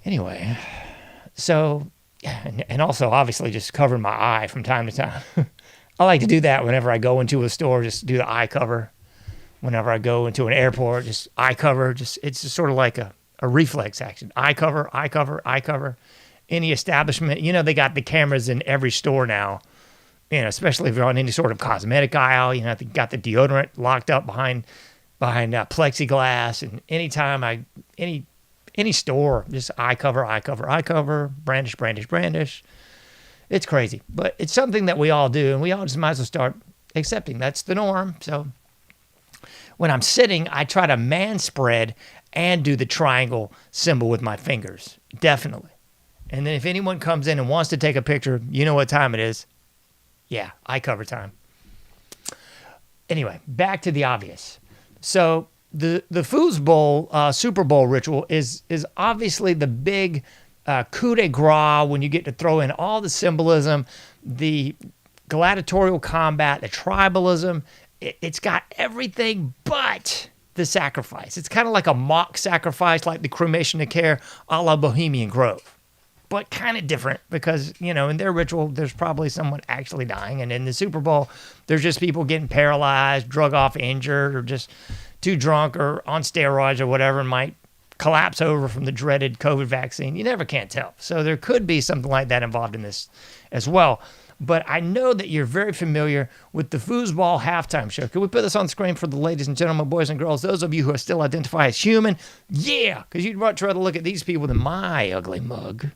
Speaker 3: Anyway, so, and also obviously just covering my eye from time to time. I like to do that whenever I go into a store, just do the eye cover. Whenever I go into an airport, just eye cover. It's just sort of like a reflex action. Eye cover, eye cover, eye cover. Any establishment, they got the cameras in every store now, especially if you're on any sort of cosmetic aisle, they got the deodorant locked up behind plexiglass. And anytime any store, just eye cover, eye cover, eye cover, brandish, brandish, brandish. It's crazy, but it's something that we all do, and we all just might as well start accepting that's the norm. So when I'm sitting, I try to man spread and do the triangle symbol with my fingers, definitely. And then if anyone comes in and wants to take a picture, you know what time it is. Yeah, eye cover time. Anyway, back to the obvious. So the foosball Super Bowl ritual is obviously the big coup de grace when you get to throw in all the symbolism, the gladiatorial combat, the tribalism. It's got everything but the sacrifice. It's kind of like a mock sacrifice, like the cremation of care a la Bohemian Grove, but kind of different because, in their ritual, there's probably someone actually dying. And in the Super Bowl, there's just people getting paralyzed, drug off injured, or just too drunk or on steroids or whatever, and might collapse over from the dreaded COVID vaccine. You never can't tell. So there could be something like that involved in this as well. But I know that you're very familiar with the foosball halftime show. Can we put this on screen for the ladies and gentlemen, boys and girls, those of you who still identify as human? Yeah, because you'd much rather look at these people than my ugly mug.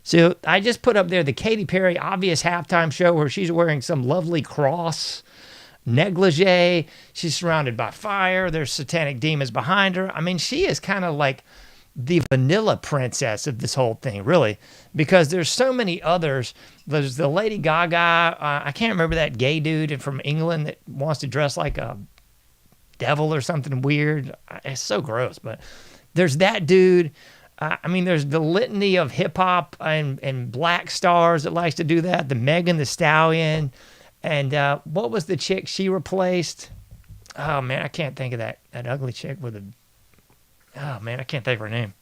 Speaker 3: So I just put up there the Katy Perry obvious halftime show where she's wearing some lovely cross negligee. She's surrounded by fire. There's satanic demons behind her. I mean, she is kind of like the vanilla princess of this whole thing, really, because there's so many others. There's the Lady Gaga. I can't remember that gay dude from England that wants to dress like a devil or something weird. It's so gross, but there's that dude. There's the litany of hip hop and black stars that likes to do that. The Megan Thee Stallion. And what was the chick she replaced? Oh, man, I can't think of that ugly chick with a... Oh, man, I can't think of her name.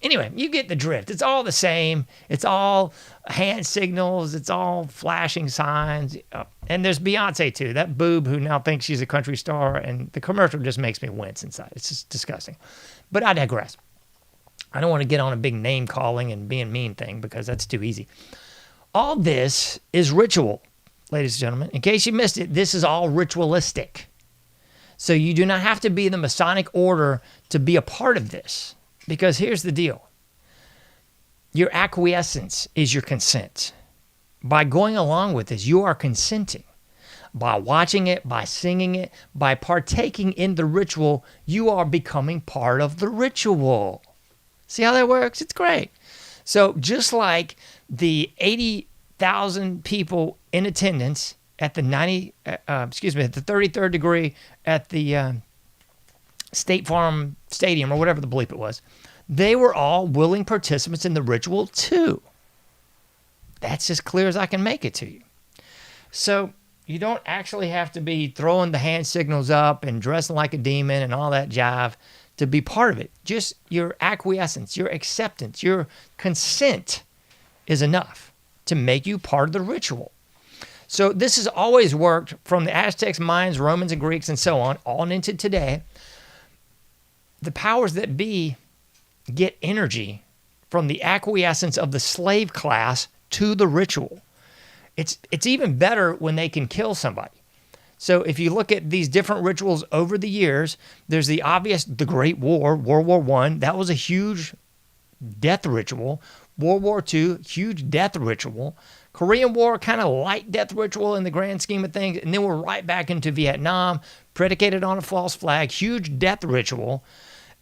Speaker 3: Anyway, you get the drift. It's all the same. It's all hand signals. It's all flashing signs. And there's Beyonce, too, that boob who now thinks she's a country star. And the commercial just makes me wince inside. It's just disgusting. But I digress. I don't want to get on a big name calling and being mean thing because that's too easy. All this is ritual. Ladies and gentlemen, in case you missed it, this is all ritualistic. So you do not have to be the Masonic order to be a part of this. Because here's the deal. Your acquiescence is your consent. By going along with this, you are consenting. By watching it, by singing it, by partaking in the ritual, you are becoming part of the ritual. See how that works? It's great. So just like the 80,000 people in attendance at the 33rd degree at the State Farm Stadium or whatever the bleep it was, they were all willing participants in the ritual too. That's as clear as I can make it to you. So you don't actually have to be throwing the hand signals up and dressing like a demon and all that jive to be part of it. Just your acquiescence, your acceptance, your consent is enough to make you part of the ritual. So this has always worked from the Aztecs, Mayans, Romans, and Greeks, and so on into today. The powers that be get energy from the acquiescence of the slave class to the ritual. It's even better when they can kill somebody. So if you look at these different rituals over the years, there's the obvious, the Great War, World War I. That was a huge death ritual. World War II, huge death ritual. Korean War, kind of light death ritual in the grand scheme of things. And then we're right back into Vietnam, predicated on a false flag, huge death ritual.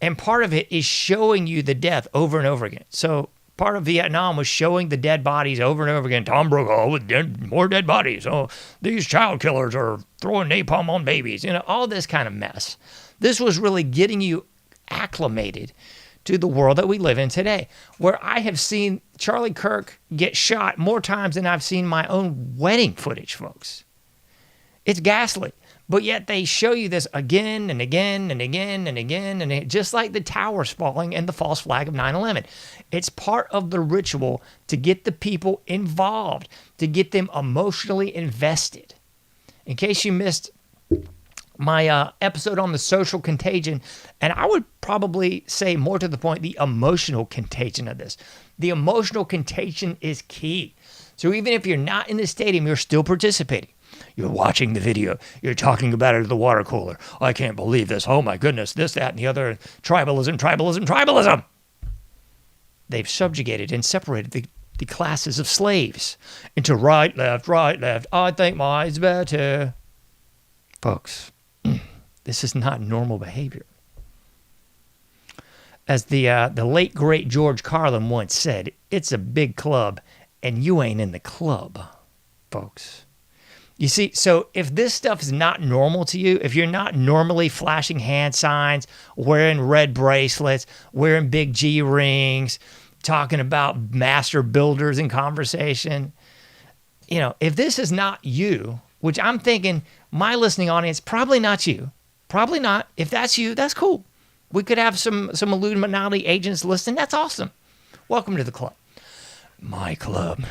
Speaker 3: And part of it is showing you the death over and over again. So part of Vietnam was showing the dead bodies over and over again. Tom Brokaw with more dead bodies. Oh, these child killers are throwing napalm on babies. All this kind of mess. This was really getting you acclimated to the world that we live in today, where I have seen Charlie Kirk get shot more times than I've seen my own wedding footage, folks. It's ghastly. But yet they show you this again and again and again and again, and just like the towers falling and the false flag of 9/11. It's part of the ritual to get the people involved, to get them emotionally invested. In case you missed my episode on the social contagion, and I would probably say more to the point, the emotional contagion of this. The emotional contagion is key. So even if you're not in the stadium, you're still participating. You're watching the video. You're talking about it at the water cooler. I can't believe this. Oh my goodness, this, that, and the other. Tribalism, tribalism, tribalism. They've subjugated and separated the classes of slaves into right, left, right, left. I think mine's better. Folks, this is not normal behavior. As the late, great George Carlin once said, it's a big club, and you ain't in the club, folks. You see, so if this stuff is not normal to you, if you're not normally flashing hand signs, wearing red bracelets, wearing big G rings, talking about master builders in conversation, if this is not you, which I'm thinking my listening audience, probably not you. Probably not. If that's you, that's cool. We could have some Illuminati agents listening. That's awesome. Welcome to the club. My club.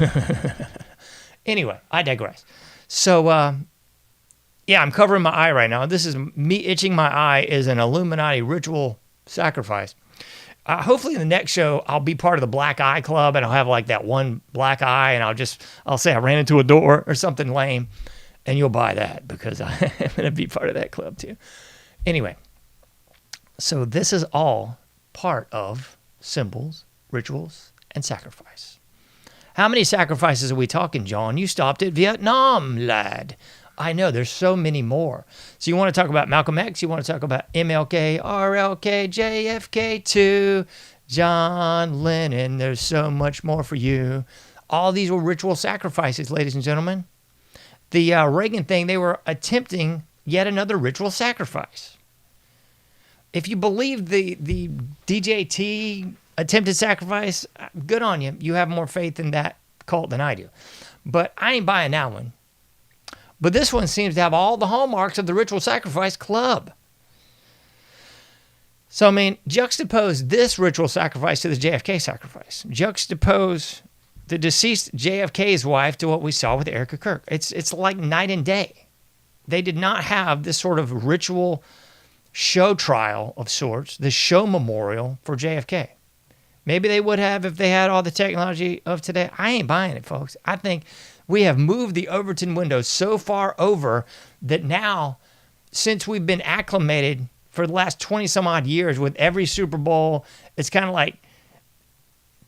Speaker 3: Anyway, I digress. So, I'm covering my eye right now. This is me itching my eye is an Illuminati ritual sacrifice. Hopefully in the next show, I'll be part of the Black Eye Club, and I'll have like that one black eye, and I'll say I ran into a door or something lame, and you'll buy that because I'm going to be part of that club too. Anyway, so this is all part of symbols, rituals, and sacrifice. How many sacrifices are we talking, John? You stopped at Vietnam, lad. I know, there's so many more. So you want to talk about Malcolm X, you want to talk about MLK, RLK, JFK, too, John Lennon, there's so much more for you. All these were ritual sacrifices, ladies and gentlemen. The Reagan thing, they were attempting yet another ritual sacrifice. If you believe the DJT attempted sacrifice, good on you. You have more faith in that cult than I do. But I ain't buying that one. But this one seems to have all the hallmarks of the ritual sacrifice club. So, juxtapose this ritual sacrifice to the JFK sacrifice. Juxtapose the deceased JFK's wife to what we saw with Erica Kirk. It's like night and day. They did not have this sort of ritual show trial of sorts, the show memorial for JFK. Maybe they would have if they had all the technology of today. I ain't buying it, folks. I think we have moved the Overton window so far over that now, since we've been acclimated for the last 20 some odd years with every Super Bowl, it's kind of like,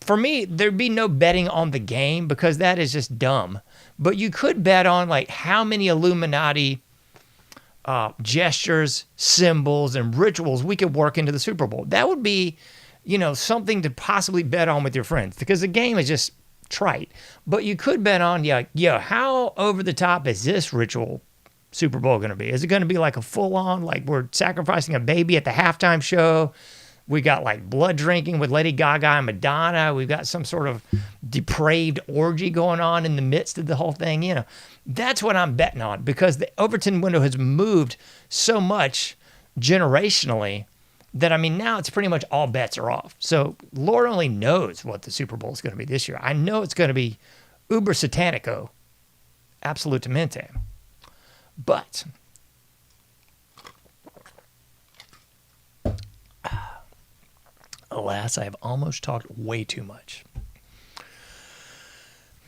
Speaker 3: for me, there'd be no betting on the game because that is just dumb. But you could bet on like how many Illuminati gestures, symbols, and rituals we could work into the Super Bowl. That would be, something to possibly bet on with your friends because the game is just trite. But you could bet on, how over the top is this ritual Super Bowl going to be? Is it going to be like a full-on, like we're sacrificing a baby at the halftime show? We got like blood drinking with Lady Gaga and Madonna. We've got some sort of depraved orgy going on in the midst of the whole thing. That's what I'm betting on because the Overton window has moved so much generationally that, now it's pretty much all bets are off. So Lord only knows what the Super Bowl is going to be this year. I know it's going to be uber satanico, absolutamente. But alas, I have almost talked way too much.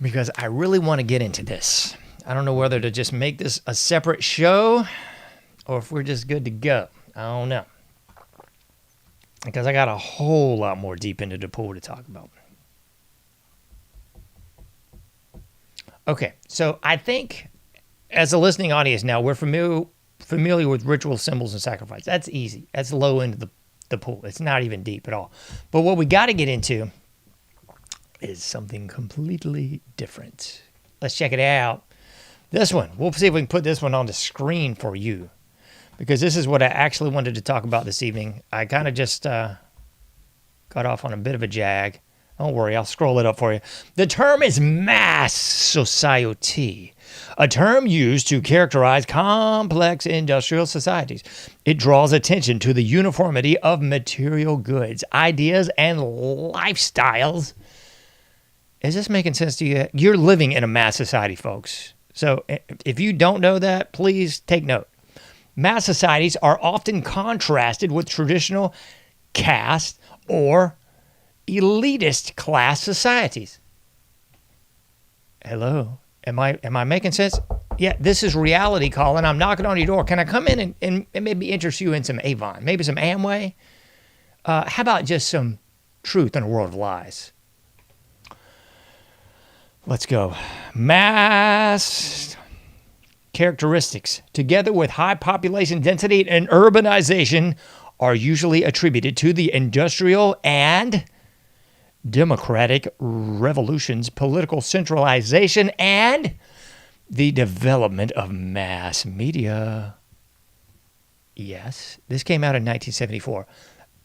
Speaker 3: because I really want to get into this. I don't know whether to just make this a separate show or if we're just good to go. I don't know. Because I got a whole lot more deep into the pool to talk about. Okay, so I think as a listening audience now, we're familiar with ritual symbols and sacrifice. That's easy. That's low into the pool. It's not even deep at all. But what we got to get into is something completely different. Let's check it out. This one. We'll see if we can put this one on the screen for you. Because this is what I actually wanted to talk about this evening. I kind of just got off on a bit of a jag. Don't worry, I'll scroll it up for you. The term is mass society, a term used to characterize complex industrial societies. It draws attention to the uniformity of material goods, ideas, and lifestyles. Is this making sense to you? You're living in a mass society, folks. So if you don't know that, please take note. Mass societies are often contrasted with traditional caste or elitist class societies. Hello? Am I making sense? Yeah, this is reality, Colin. I'm knocking on your door. Can I come in and maybe interest you in some Avon? Maybe some Amway? How about just some truth in a world of lies? Let's go. Mass characteristics, together with high population density and urbanization, are usually attributed to the industrial and democratic revolutions, political centralization, and the development of mass media. Yes, this came out in 1974.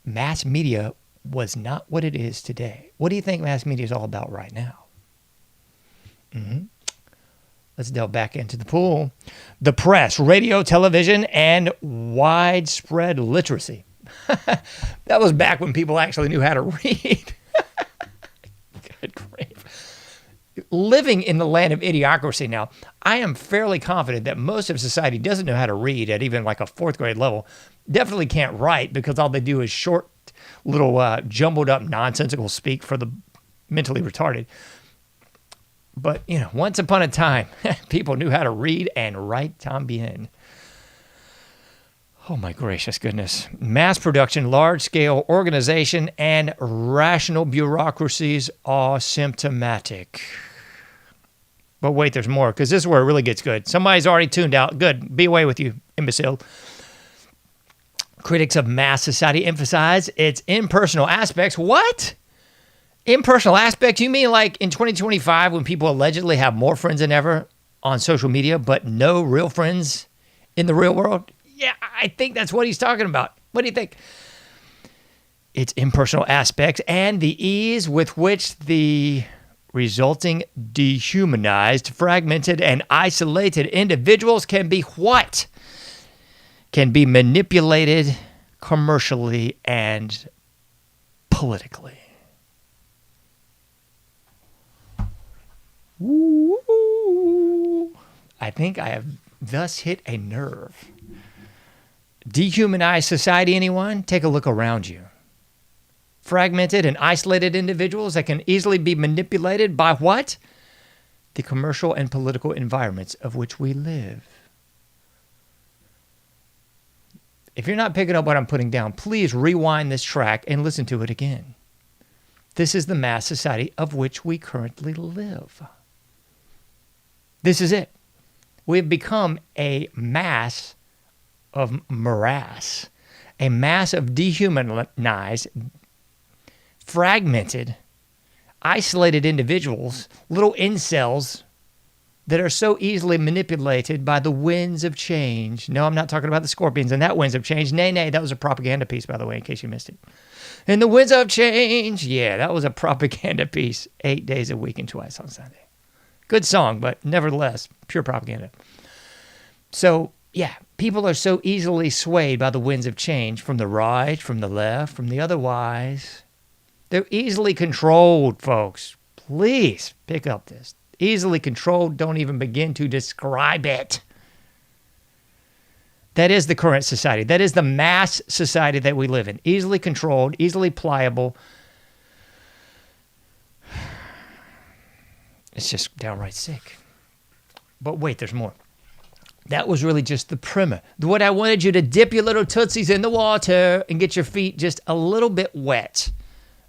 Speaker 3: Mass media was not what it is today. What do you think mass media is all about right now? Let's delve back into the pool. The press, radio, television, and widespread literacy. That was back when people actually knew how to read. Good grief. Living in the land of idiocracy now, I am fairly confident that most of society doesn't know how to read at even like a fourth grade level. Definitely can't write because all they do is short, little jumbled up nonsensical speak for the mentally retarded. But, once upon a time, people knew how to read and write tambien. Oh, my gracious goodness. Mass production, large-scale organization, and rational bureaucracies are symptomatic. But wait, there's more, because this is where it really gets good. Somebody's already tuned out. Good. Be away with you, imbecile. Critics of mass society emphasize its impersonal aspects. What? Impersonal aspects? You mean like in 2025 when people allegedly have more friends than ever on social media, but no real friends in the real world? Yeah, I think that's what he's talking about. What do you think? Its impersonal aspects and the ease with which the resulting dehumanized, fragmented, and isolated individuals can be what? Can be manipulated commercially and politically. Ooh, I think I have thus hit a nerve. Dehumanized society, anyone? Take a look around you. Fragmented and isolated individuals that can easily be manipulated by what? The commercial and political environments of which we live. If you're not picking up what I'm putting down, please rewind this track and listen to it again. This is the mass society of which we currently live. This is it. We've become a mass of morass, a mass of dehumanized, fragmented, isolated individuals, little incels that are so easily manipulated by the winds of change. No, I'm not talking about the scorpions and that winds of change. Nay, that was a propaganda piece, by the way, in case you missed it. And the winds of change, yeah, that was a propaganda piece, 8 days a week and twice on Sunday. Good song, but nevertheless, pure propaganda. So, yeah, people are so easily swayed by the winds of change from the right, from the left, from the otherwise. They're easily controlled, folks. Please pick up this. Easily controlled, don't even begin to describe it. That is the current society. That is the mass society that we live in. Easily controlled, easily pliable. It's just downright sick. But wait, there's more. That was really just the primer. What I wanted you to dip your little tootsies in the water and get your feet just a little bit wet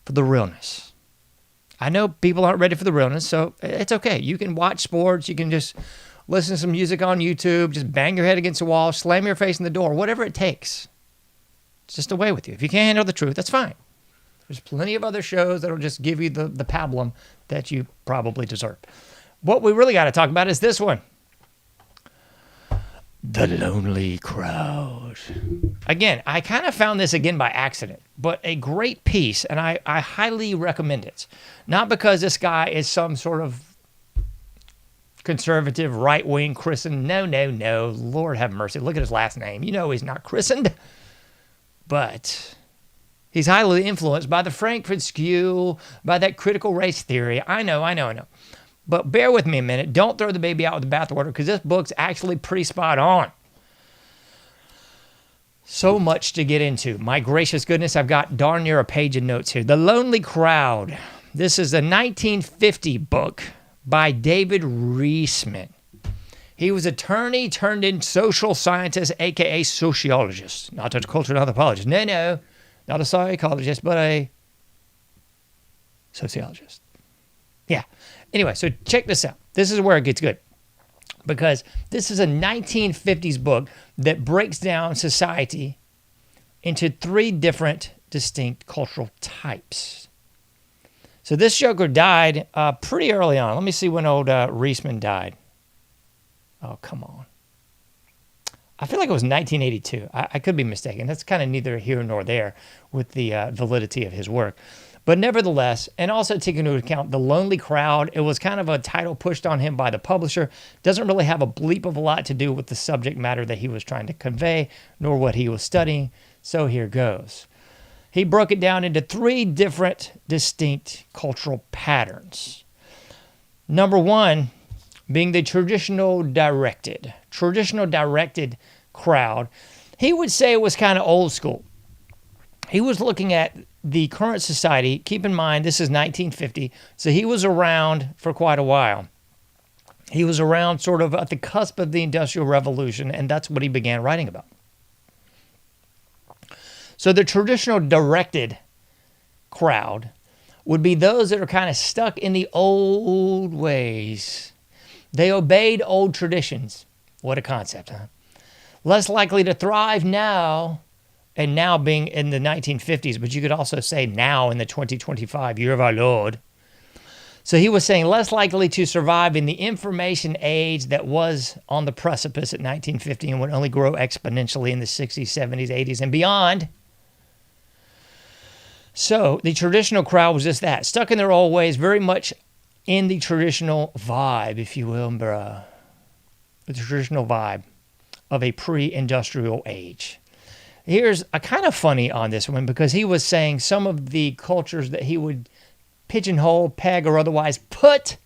Speaker 3: for the realness. I know people aren't ready for the realness, so it's okay. You can watch sports. You can just listen to some music on YouTube. Just bang your head against the wall. Slam your face in the door. Whatever it takes. It's just away with you. If you can't handle the truth, that's fine. There's plenty of other shows that'll just give you the pablum that you probably deserve. What we really got to talk about is this one. The Lonely Crowd. Again, I kind of found this again by accident, but a great piece, and I highly recommend it. Not because this guy is some sort of conservative, right-wing christened. No. Lord have mercy. Look at his last name. You know he's not christened. But he's highly influenced by the Frankfurt School, by that critical race theory. I know. But bear with me a minute. Don't throw the baby out with the bathwater, because this book's actually pretty spot on. So much to get into. My gracious goodness, I've got darn near a page of notes here. The Lonely Crowd. This is a 1950 book by David Riesman. He was attorney turned in social scientist, a.k.a. sociologist. Not a cultural anthropologist. No. Not a psychologist, but a sociologist. Yeah. Anyway, so check this out. This is where it gets good. Because this is a 1950s book that breaks down society into 3 different distinct cultural types. So this joker died pretty early on. Let me see when old Riesman died. Oh, come on. I feel like it was 1982. I could be mistaken. That's kind of neither here nor there with the validity of his work. But nevertheless, and also taking into account The Lonely Crowd, it was kind of a title pushed on him by the publisher. Doesn't really have a bleep of a lot to do with the subject matter that he was trying to convey, nor what he was studying. So here goes. He broke it down into 3 different distinct cultural patterns. Number 1 being the traditional directed crowd. He would say it was kind of old school. He was looking at the current society. Keep in mind, this is 1950, so he was around for quite a while. He was around sort of at the cusp of the Industrial Revolution, and that's what he began writing about. So the traditional directed crowd would be those that are kind of stuck in the old ways. They obeyed old traditions. What a concept, huh? Less likely to thrive now, and now being in the 1950s, but you could also say now in the 2025 year of our Lord. So he was saying less likely to survive in the information age that was on the precipice at 1950 and would only grow exponentially in the 60s, 70s, 80s, and beyond. So the traditional crowd was just that, stuck in their old ways, very much in the traditional vibe, if you will, bruh. The traditional vibe of a pre-industrial age. Here's a kind of funny on this one, because he was saying some of the cultures that he would pigeonhole, peg, or otherwise put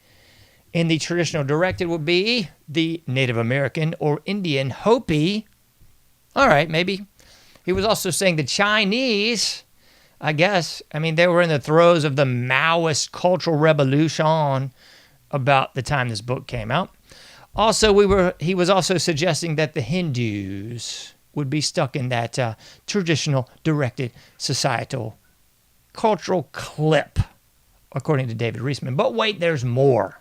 Speaker 3: in the traditional directed would be the Native American or Indian Hopi. All right, maybe. He was also saying the Chinese, I guess. I mean, they were in the throes of the Maoist cultural revolution about the time this book came out. Also, he was also suggesting that the Hindus would be stuck in that traditional directed societal cultural clip, according to David Riesman. But wait, there's more.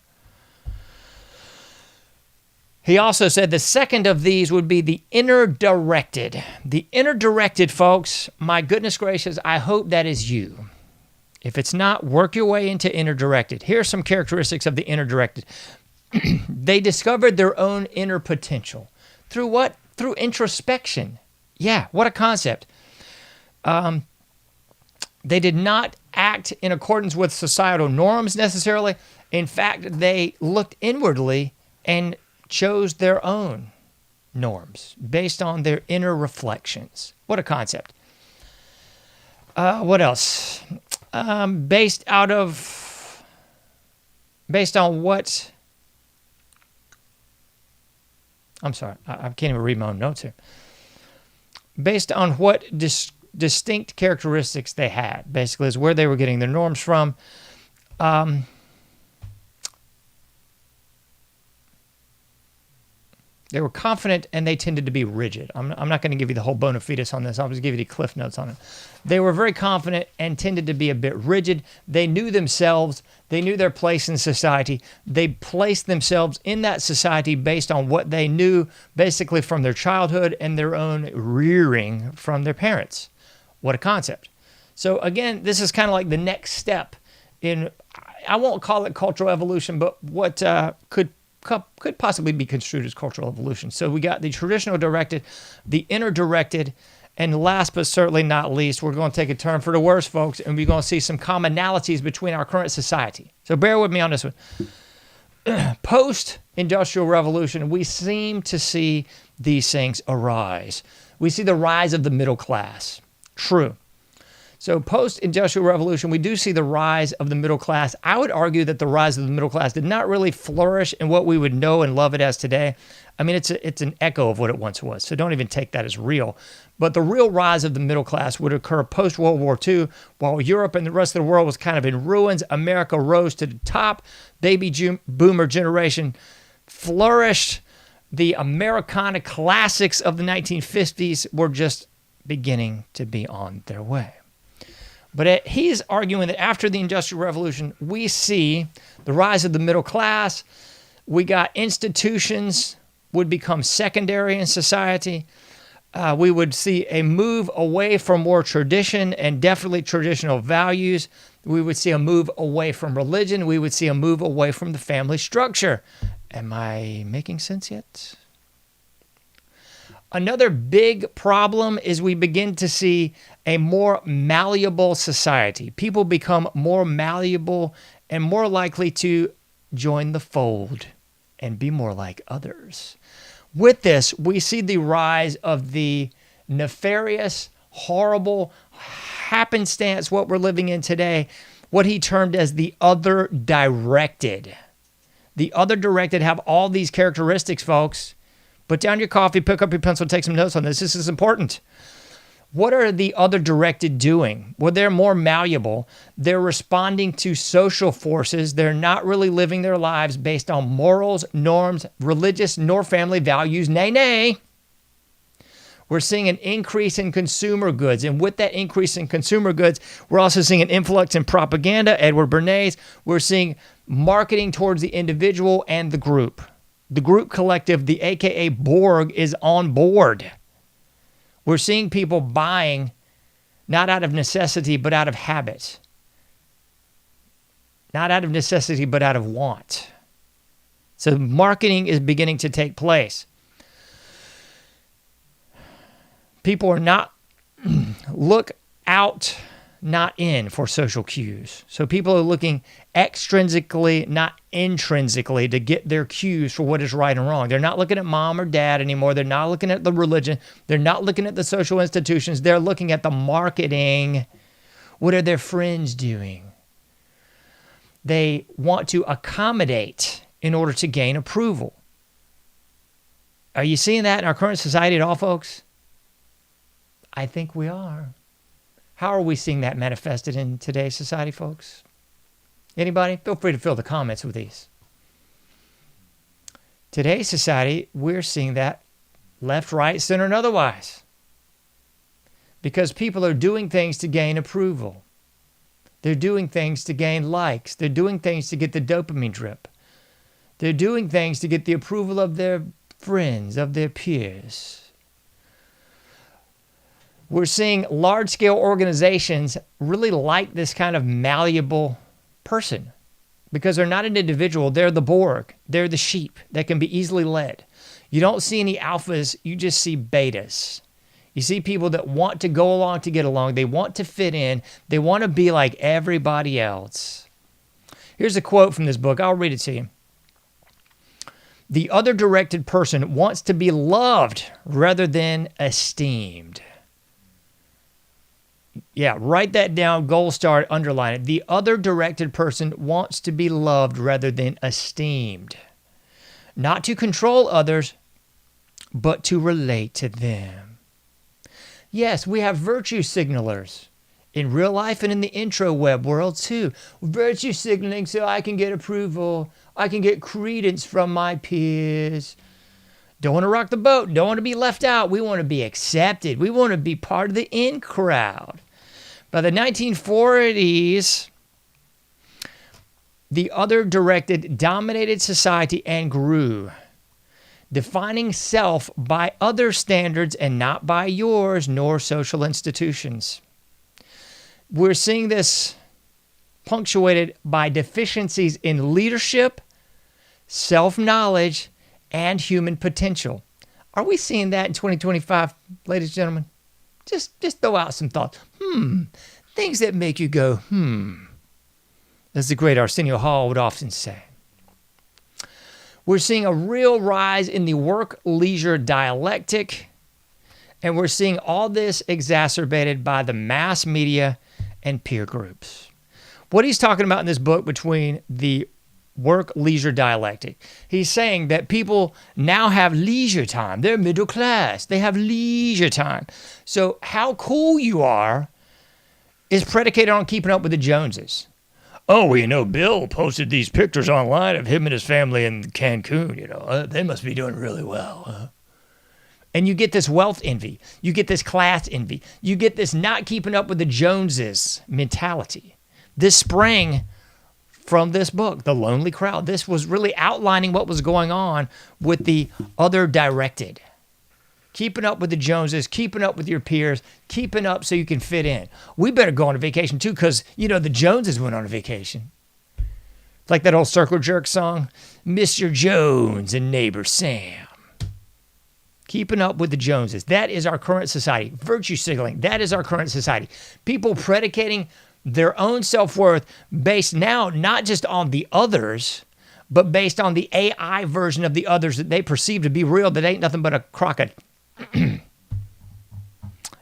Speaker 3: He also said the second of these would be the inner directed. The inner directed, folks, my goodness gracious, I hope that is you. If it's not, work your way into inner directed. Here are some characteristics of the inner directed. They discovered their own inner potential. Through what? Through introspection. Yeah, what a concept. They did not act in accordance with societal norms necessarily. In fact, they looked inwardly and chose their own norms based on their inner reflections. What a concept. What else? Based on what? I'm sorry, I can't even read my own notes here. Based on what distinct characteristics they had, basically, is where they were getting their norms from. They were confident, and they tended to be rigid. I'm not going to give you the whole bona fides on this. I'll just give you the cliff notes on it. They were very confident and tended to be a bit rigid. They knew themselves. They knew their place in society. They placed themselves in that society based on what they knew, basically from their childhood and their own rearing from their parents. What a concept. So again, this is kind of like the next step in, I won't call it cultural evolution, but what could possibly be construed as cultural evolution. So we got the traditional directed, the inner directed, and last but certainly not least, we're going to take a turn for the worse, folks, and we're going to see some commonalities between our current society. So bear with me on this one. Post-industrial revolution, we seem to see these things arise. We see the rise of the middle class. True. So post-industrial revolution, we do see the rise of the middle class. I would argue that the rise of the middle class did not really flourish in what we would know and love it as today. I mean, it's an echo of what it once was, so don't even take that as real. But the real rise of the middle class would occur post-World War II, while Europe and the rest of the world was kind of in ruins. America rose to the top. Baby boomer generation flourished. The Americana classics of the 1950s were just beginning to be on their way. But he's arguing that after the Industrial Revolution, we see the rise of the middle class. We got institutions would become secondary in society. We would see a move away from more tradition and definitely traditional values. We would see a move away from religion. We would see a move away from the family structure. Am I making sense yet? Another big problem is we begin to see a more malleable society. People become more malleable and more likely to join the fold and be more like others. With this, we see the rise of the nefarious, horrible happenstance, what we're living in today, what he termed as the other directed. The other directed have all these characteristics, folks. Put down your coffee, pick up your pencil, take some notes on this. This is important. What are the other directed doing? Well, they're more malleable. They're responding to social forces. They're not really living their lives based on morals, norms, religious, nor family values. Nay, nay. We're seeing an increase in consumer goods. And with that increase in consumer goods, we're also seeing an influx in propaganda, Edward Bernays. We're seeing marketing towards the individual and the group. The group collective, the AKA Borg, is on board. We're seeing people buying not out of necessity, but out of habit. Not out of necessity, but out of want. So marketing is beginning to take place. People are not, look out, not in for social cues. So people are looking extrinsically, not intrinsically, to get their cues for what is right and wrong. They're not looking at mom or dad anymore. They're not looking at the religion. They're not looking at the social institutions. They're looking at the marketing. What are their friends doing? They want to accommodate in order to gain approval. Are you seeing that in our current society at all, folks? I think we are. How are we seeing that manifested in today's society, folks? Anybody? Feel free to fill the comments with these. Today's society, we're seeing that left, right, center, and otherwise. Because people are doing things to gain approval. They're doing things to gain likes. They're doing things to get the dopamine drip. They're doing things to get the approval of their friends, of their peers. We're seeing large-scale organizations really like this kind of malleable person because they're not an individual. They're the Borg. They're the sheep that can be easily led. You don't see any alphas. You just see betas. You see people that want to go along to get along. They want to fit in. They want to be like everybody else. Here's a quote from this book. I'll read it to you. The other directed person wants to be loved rather than esteemed. Yeah, write that down, gold star, underline it. The other directed person wants to be loved rather than esteemed. Not to control others, but to relate to them. Yes, we have virtue signalers in real life and in the intro web world too. Virtue signaling so I can get approval. I can get credence from my peers. Don't want to rock the boat. Don't want to be left out. We want to be accepted. We want to be part of the in crowd. By the 1940s, the other-directed dominated society and grew, defining self by other standards and not by yours nor social institutions. We're seeing this punctuated by deficiencies in leadership, self-knowledge, and human potential. Are we seeing that in 2025, ladies and gentlemen? Just throw out some thoughts. Things that make you go, as the great Arsenio Hall would often say. We're seeing a real rise in the work-leisure dialectic, and we're seeing all this exacerbated by the mass media and peer groups. What he's talking about in this book between the work-leisure dialectic, he's saying that people now have leisure time. They're middle class. They have leisure time. So how cool you are is predicated on keeping up with the Joneses. Oh, well, you know, Bill posted these pictures online of him and his family in Cancun. You know, they must be doing really well. And you get this wealth envy. You get this class envy. You get this not keeping up with the Joneses mentality. This sprang from this book, The Lonely Crowd. This was really outlining what was going on with the other directed. Keeping up with the Joneses, keeping up with your peers, keeping up so you can fit in. We better go on a vacation too because, you know, the Joneses went on a vacation. Like that old Circle Jerk song, Mr. Jones and Neighbor Sam. Keeping up with the Joneses. That is our current society. Virtue signaling. That is our current society. People predicating their own self-worth based now not just on the others, but based on the AI version of the others that they perceive to be real that ain't nothing but a crocodile.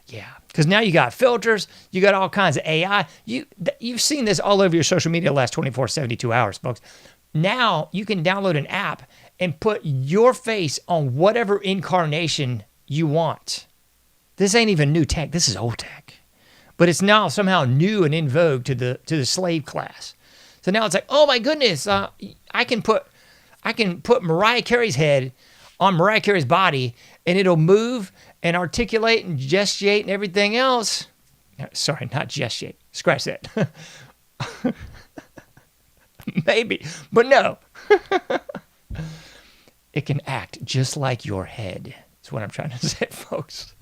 Speaker 3: Yeah, because now you got filters, you got all kinds of AI. You've seen this all over your social media the last 24, 72 hours, folks. Now you can download an app and put your face on whatever incarnation you want. This ain't even new tech. This is old tech. But it's now somehow new and in vogue to the slave class. So now it's like, oh my goodness, I can put Mariah Carey's head on Mariah Carey's body, and it'll move and articulate and gestate and everything else. Sorry, not gestate. Scratch that. Maybe, but no. It can act just like your head. That's what I'm trying to say, folks.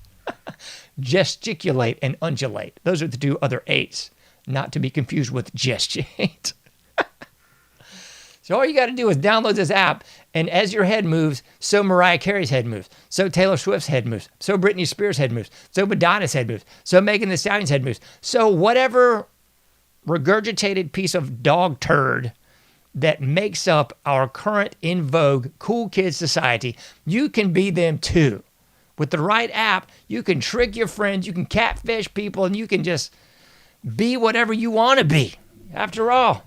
Speaker 3: Gesticulate and undulate. Those are the two other A's, not to be confused with gestate. So all you got to do is download this app, and as your head moves, so Mariah Carey's head moves, so Taylor Swift's head moves, so Britney Spears' head moves, so Madonna's head moves, so Megan Thee Stallion's head moves. So whatever regurgitated piece of dog turd that makes up our current in vogue cool kid society, you can be them too. With the right app, you can trick your friends, you can catfish people, and you can just be whatever you want to be. After all,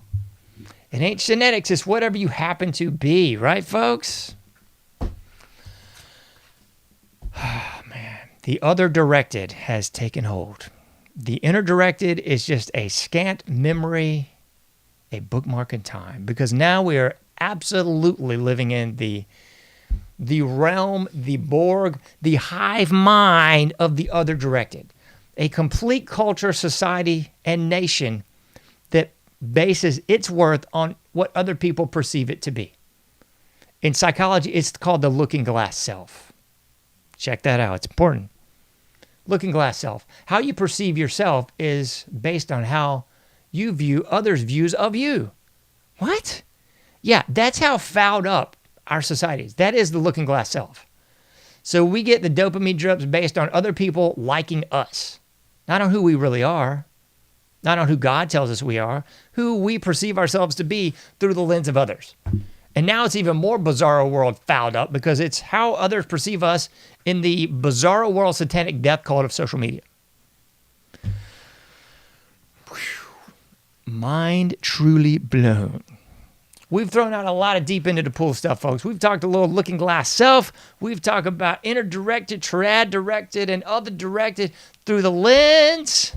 Speaker 3: it ain't genetics, it's whatever you happen to be, right, folks? Oh, man. The other directed has taken hold. The inner directed is just a scant memory, a bookmark in time, because now we are absolutely living in the realm, the Borg, the hive mind of the other directed. A complete culture, society, and nation that bases its worth on what other people perceive it to be. In psychology, it's called the looking glass self. Check that out. It's important. Looking glass self. How you perceive yourself is based on how you view others' views of you. What? Yeah, that's how fouled up our society is. That is the looking glass self. So we get the dopamine drips based on other people liking us, not on who we really are. Not on who God tells us we are, who we perceive ourselves to be through the lens of others. And now it's even more bizarro world fouled up because it's how others perceive us in the bizarro world satanic death cult of social media. Mind truly blown. We've thrown out a lot of deep into the pool stuff, folks. We've talked a little looking glass self. We've talked about inner directed, trad directed, and other directed through the lens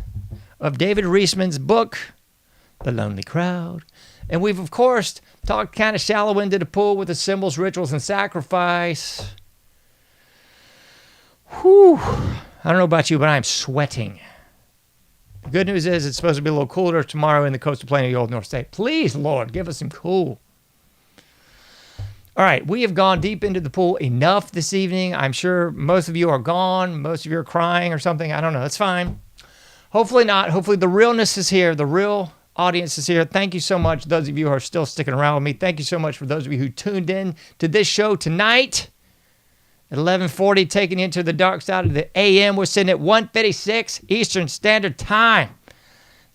Speaker 3: of David Riesman's book, The Lonely Crowd. And we've, of course, talked kind of shallow into the pool with the symbols, rituals, and sacrifice. Whew. I don't know about you, but I'm sweating. The good news is it's supposed to be a little cooler tomorrow in the coastal plain of the Old North State. Please, Lord, give us some cool. All right, we have gone deep into the pool enough this evening. I'm sure most of you are gone. Most of you are crying or something. I don't know. It's fine. Hopefully not. Hopefully the realness is here. The real audience is here. Thank you so much, those of you who are still sticking around with me. Thank you so much for those of you who tuned in to this show tonight at 11:40, taking you into the dark side of the AM. We're sitting at 1:56 Eastern Standard Time.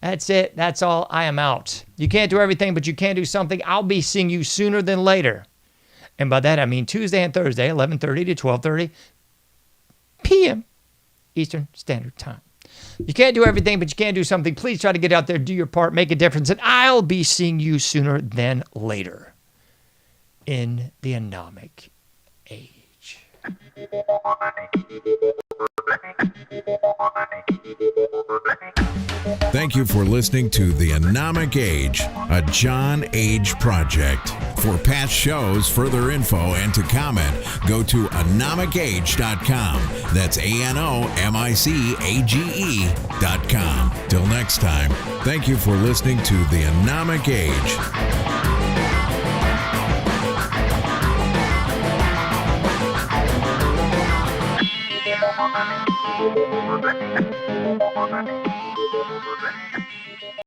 Speaker 3: That's it. That's all. I am out. You can't do everything, but you can do something. I'll be seeing you sooner than later. And by that, I mean Tuesday and Thursday, 11:30 to 12:30 p.m. Eastern Standard Time. You can't do everything, but you can do something. Please try to get out there, do your part, make a difference, and I'll be seeing you sooner than later in the anomic age.
Speaker 7: Thank you for listening to The Anomic Age, a John Age project. For past shows, further info, and to comment, go to anomicage.com. That's ANOMICAGE.com. Till next time, thank you for listening to The Anomic Age.
Speaker 8: Thank you.